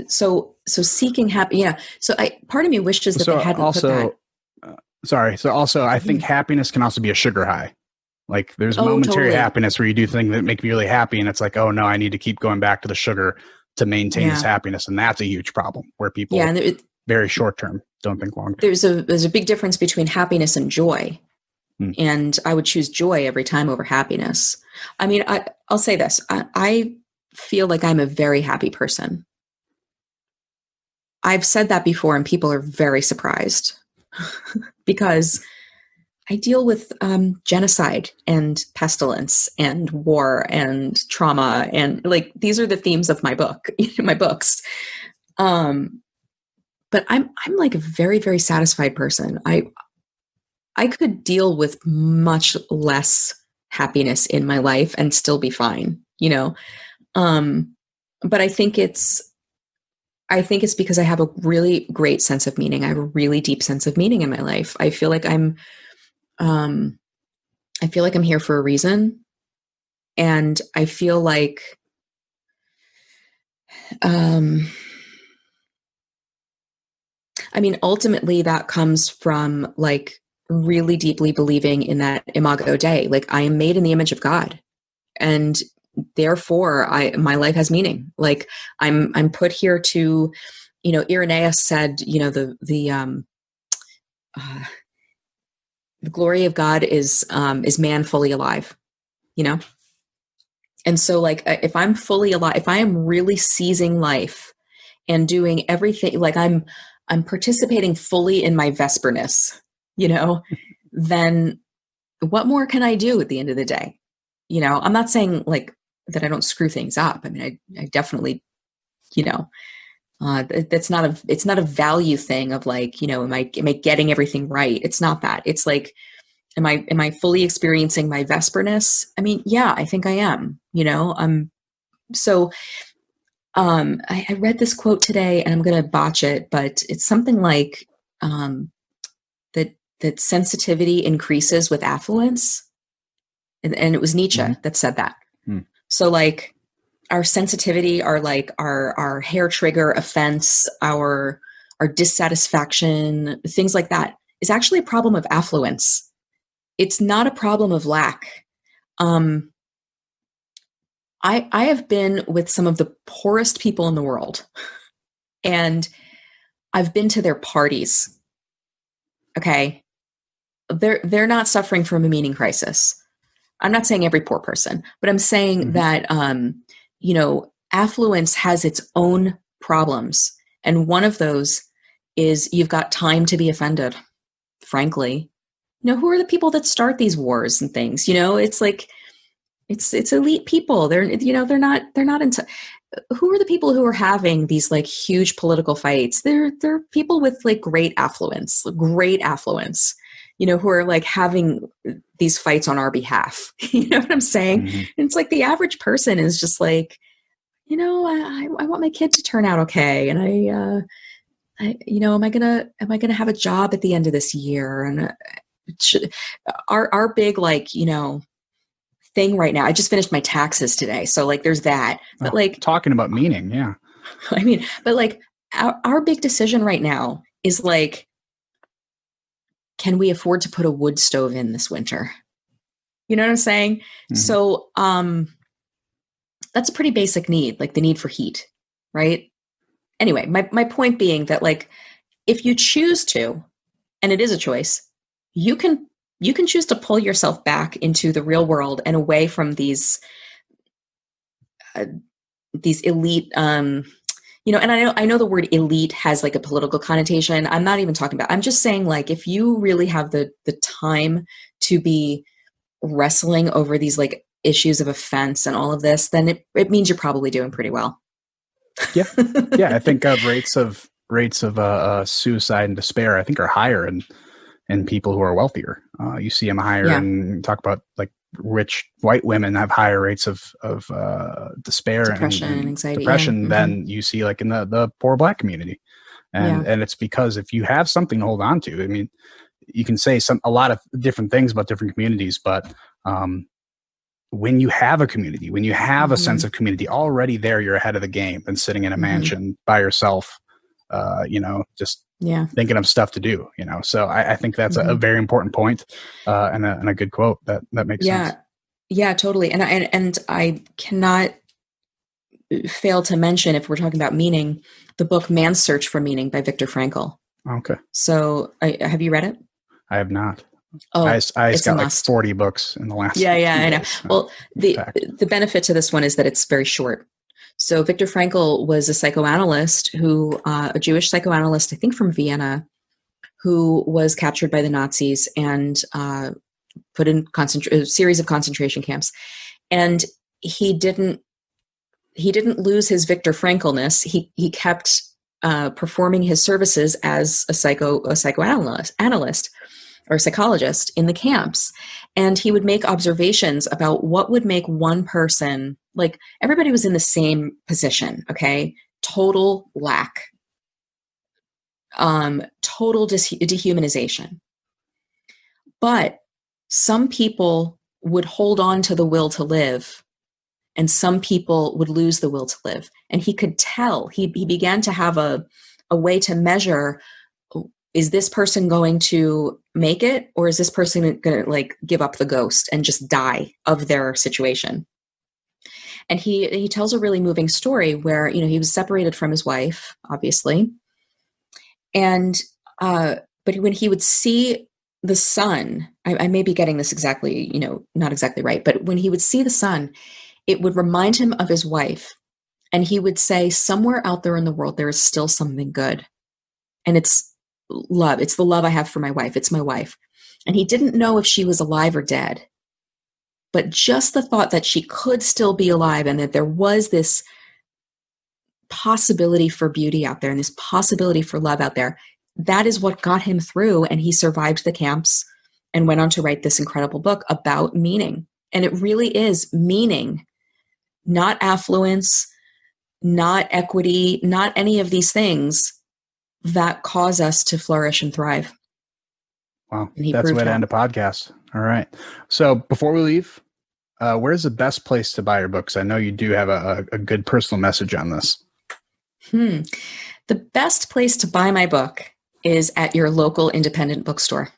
so seeking happy. Yeah. So part of me wishes that they hadn't put that. So also I think happiness can also be a sugar high. Like there's momentary happiness where you do things that make you really happy. And it's like, oh no, I need to keep going back to the sugar to maintain this happiness. And that's a huge problem where people very short-term don't think long-term. There's a big difference between happiness and joy. And I would choose joy every time over happiness. I mean, I'll say this. I feel like I'm a very happy person. I've said that before and people are very surprised because I deal with genocide and pestilence and war and trauma. And like, these are the themes of my book, my books. But I'm like a very, very satisfied person. I could deal with much less happiness in my life and still be fine, but I think it's because I have a really great sense of meaning. I have a really deep sense of meaning in my life. I feel like I'm here for a reason. And I feel like, ultimately that comes from like really deeply believing in that imago Dei. Like I am made in the image of God, and therefore my life has meaning. Like I'm put here to, Irenaeus said, the glory of God is man fully alive, And so like, if I'm fully alive, if I am really seizing life and doing everything, like I'm participating fully in my Vesperness, then what more can I do at the end of the day? I'm not saying like that I don't screw things up. I mean, I definitely, it's not a value thing of like, am I getting everything right? It's not that. It's like, am I fully experiencing my Vesperness? I mean, yeah, I think I am, I read this quote today and I'm going to botch it, but it's something like, that sensitivity increases with affluence. And it was Nietzsche that said that. So like our sensitivity, our hair trigger offense, our dissatisfaction, things like that is actually a problem of affluence. It's not a problem of lack. I have been with some of the poorest people in the world, and I've been to their parties. Okay. They're not suffering from a meaning crisis. I'm not saying every poor person, but I'm saying that, affluence has its own problems. And one of those is you've got time to be offended, frankly. Who are the people that start these wars and things? It's like, It's elite people. They're they're not into. Who are the people who are having these like huge political fights? They're people with like great affluence, who are like having these fights on our behalf. You know what I'm saying? Mm-hmm. And it's like the average person is just like, I want my kid to turn out okay, and am I gonna have a job at the end of this year? And our big thing right now. I just finished my taxes today, so like there's that. But like talking about meaning, yeah. I mean, but like our big decision right now is like, can we afford to put a wood stove in this winter? You know what I'm saying? Mm-hmm. So that's a pretty basic need, like the need for heat, right? Anyway, my point being that like if you choose to, and it is a choice, you can choose to pull yourself back into the real world and away from these elite, and I know the word elite has like a political connotation. I'm not even talking about, I'm just saying like, if you really have the time to be wrestling over these like issues of offense and all of this, then it means you're probably doing pretty well. Yeah. I think rates of suicide and despair, I think, are higher in people who are wealthier. You see them higher, and talk about like rich white women have higher rates of despair, depression, and anxiety, than you see like in the poor Black community. And it's because if you have something to hold on to, I mean, you can say a lot of different things about different communities, but when you have a community, when you have a sense of community already there, you're ahead of the game than sitting in a mansion by yourself, just thinking of stuff to do, So I think that's a very important point, and a good quote that makes sense. Yeah, totally. And I cannot fail to mention, if we're talking about meaning, the book Man's Search for Meaning by Viktor Frankl. Okay. So have you read it? I have not. Oh, I got like 40 books in the last. Yeah, I know. Well, the benefit to this one is that it's very short. So Viktor Frankl was a psychoanalyst a Jewish psychoanalyst, I think from Vienna, who was captured by the Nazis and put in a series of concentration camps. And he didn't lose his Viktor Franklness. He kept performing his services as a psychoanalyst or psychologist in the camps. And he would make observations about what would make one person, like everybody was in the same position, okay? Total lack, total dehumanization. But some people would hold on to the will to live, and some people would lose the will to live. And he could tell, he began to have a way to measure, is this person going to make it, or is this person going to like give up the ghost and just die of their situation? And he tells a really moving story where, he was separated from his wife, obviously. And, but when he would see the sun, I may be getting this exactly, not exactly right, but when he would see the sun, it would remind him of his wife. And he would say, somewhere out there in the world, there is still something good. And it's love. It's the love I have for my wife. It's my wife. And he didn't know if she was alive or dead. But just the thought that she could still be alive and that there was this possibility for beauty out there and this possibility for love out there, that is what got him through. And he survived the camps and went on to write this incredible book about meaning. And it really is meaning, not affluence, not equity, not any of these things that cause us to flourish and thrive. Wow. That's the way to end a podcast. All right. So before we leave, where's the best place to buy your books? I know you do have a good personal message on this. The best place to buy my book is at your local independent bookstore.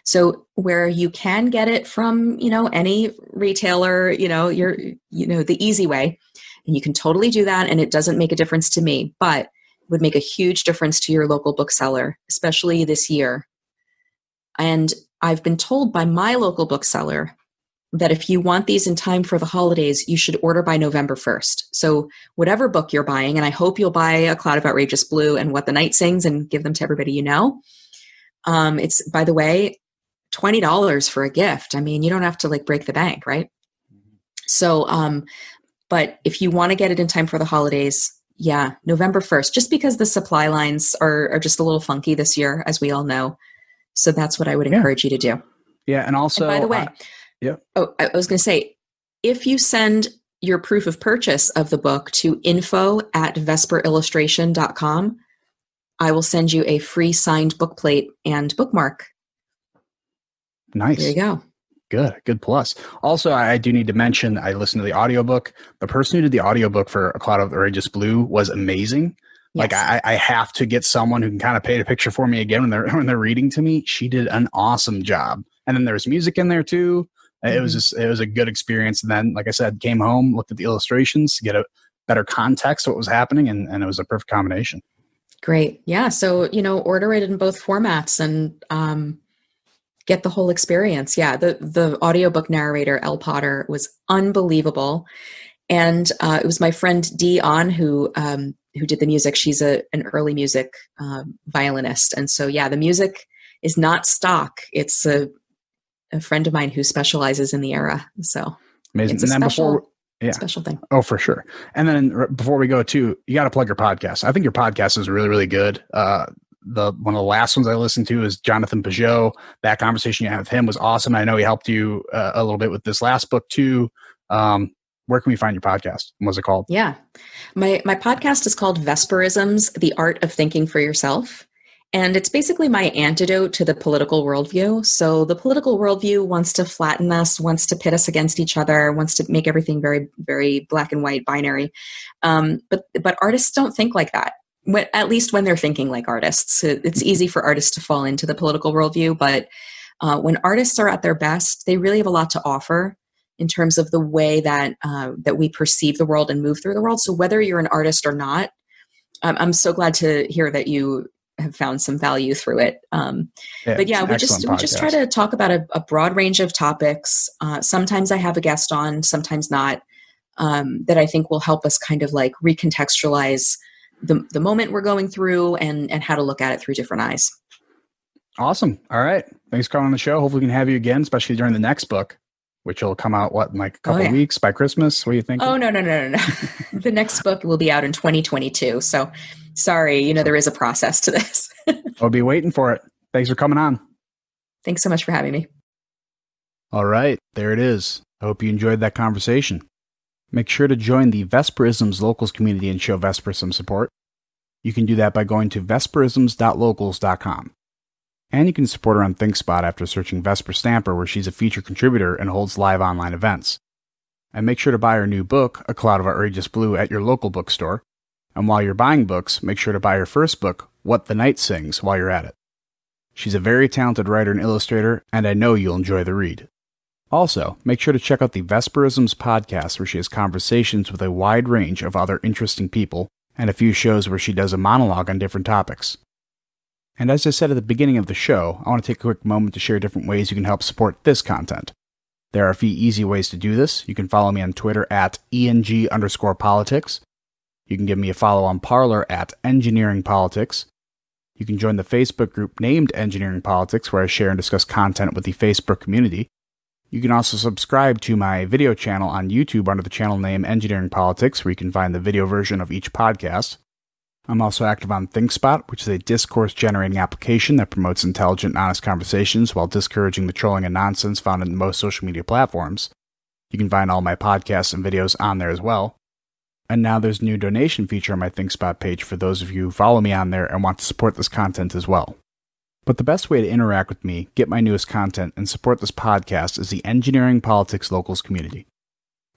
So where you can get it from, any retailer, the easy way, and you can totally do that. And it doesn't make a difference to me, but would make a huge difference to your local bookseller, especially this year. And I've been told by my local bookseller that if you want these in time for the holidays, you should order by November 1st. So whatever book you're buying, and I hope you'll buy A Cloud of Outrageous Blue and What the Night Sings and give them to everybody you know. It's, by the way, $20 for a gift. I mean, you don't have to like break the bank, right? So, but if you want to get it in time for the holidays, yeah, November 1st, just because the supply lines are just a little funky this year, as we all know. So that's what I would encourage you to do. Yeah. And also, and by the way, I was going to say, if you send your proof of purchase of the book to info@vesperillustration.com, I will send you a free signed book plate and bookmark. Nice. There you go. Good plus. Also, I do need to mention, I listened to the audiobook. The person who did the audiobook for A Cloud of Outrageous Blue was amazing. Yes. Like I have to get someone who can kind of paint a picture for me again when they're reading to me. She did an awesome job. And then there's music in there too. It was a good experience. And then, like I said, came home, looked at the illustrations to get a better context of what was happening. And it was a perfect combination. Great. Yeah. So, order it in both formats and, get the whole experience. Yeah. The audiobook narrator, Elle Potter, was unbelievable. And it was my friend Dee On who did the music. She's an early music violinist. And so, yeah, the music is not stock. It's a friend of mine who specializes in the era. So amazing. It's a special thing. Oh, for sure. And then before we go too, you got to plug your podcast. I think your podcast is really, really good. One of the last ones I listened to is Jonathan Peugeot. That conversation you had with him was awesome. I know he helped you a little bit with this last book too. Where can we find your podcast? What's it called? Yeah. My podcast is called Vesperisms, The Art of Thinking for Yourself. And it's basically my antidote to the political worldview. So the political worldview wants to flatten us, wants to pit us against each other, wants to make everything very, very black and white, binary. But artists don't think like that. At least when they're thinking like artists. It's easy for artists to fall into the political worldview, but when artists are at their best, they really have a lot to offer in terms of the way that we perceive the world and move through the world. So whether you're an artist or not, I'm so glad to hear that you have found some value through it. But yeah, we just try to talk about a broad range of topics. Sometimes I have a guest on, sometimes not, that I think will help us kind of like recontextualize the moment we're going through and how to look at it through different eyes. Awesome. All right. Thanks for coming on the show. Hopefully we can have you again, especially during the next book, which will come out, in like a couple of weeks by Christmas? What do you think? Oh, no. The next book will be out in 2022. So sorry, there is a process to this. I'll be waiting for it. Thanks for coming on. Thanks so much for having me. All right. There it is. I hope you enjoyed that conversation. Make sure to join the Vesperisms Locals community and show Vesper some support. You can do that by going to vesperisms.locals.com. And you can support her on ThinkSpot after searching Vesper Stamper, where she's a featured contributor and holds live online events. And make sure to buy her new book, A Cloud of Outrageous Blue, at your local bookstore. And while you're buying books, make sure to buy her first book, What the Night Sings, while you're at it. She's a very talented writer and illustrator, and I know you'll enjoy the read. Also, make sure to check out the Vesperisms podcast, where she has conversations with a wide range of other interesting people, and a few shows where she does a monologue on different topics. And as I said at the beginning of the show, I want to take a quick moment to share different ways you can help support this content. There are a few easy ways to do this. You can follow me on Twitter at ENG_politics. You can give me a follow on Parler at Engineering Politics. You can join the Facebook group named Engineering Politics, where I share and discuss content with the Facebook community. You can also subscribe to my video channel on YouTube under the channel name Engineering Politics, where you can find the video version of each podcast. I'm also active on ThinkSpot, which is a discourse-generating application that promotes intelligent and honest conversations while discouraging the trolling and nonsense found in most social media platforms. You can find all my podcasts and videos on there as well. And now there's a new donation feature on my ThinkSpot page for those of you who follow me on there and want to support this content as well. But the best way to interact with me, get my newest content, and support this podcast is the Engineering Politics Locals community.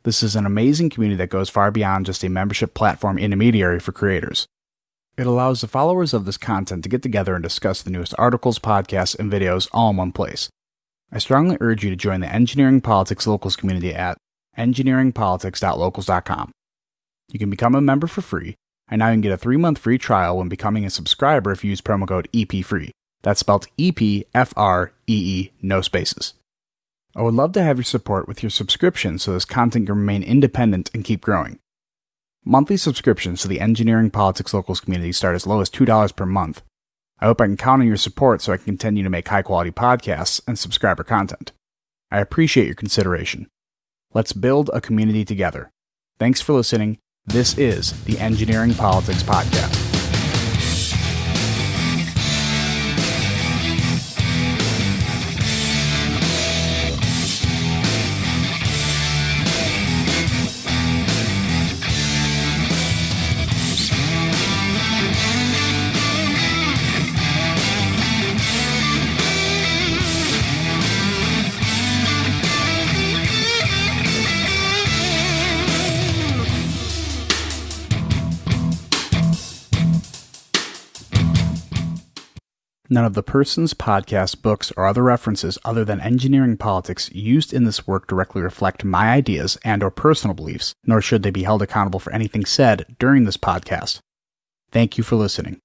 This is an amazing community that goes far beyond just a membership platform intermediary for creators. It allows the followers of this content to get together and discuss the newest articles, podcasts, and videos all in one place. I strongly urge you to join the Engineering Politics Locals community at engineeringpolitics.locals.com. You can become a member for free, and now you can get a 3-month free trial when becoming a subscriber if you use promo code EPFREE. That's spelled EPFREE, no spaces. I would love to have your support with your subscription so this content can remain independent and keep growing. Monthly subscriptions to the Engineering Politics Locals community start as low as $2 per month. I hope I can count on your support so I can continue to make high-quality podcasts and subscriber content. I appreciate your consideration. Let's build a community together. Thanks for listening. This is the Engineering Politics Podcast. None of the persons, podcasts, books, or other references other than engineering politics used in this work directly reflect my ideas and/or personal beliefs, nor should they be held accountable for anything said during this podcast. Thank you for listening.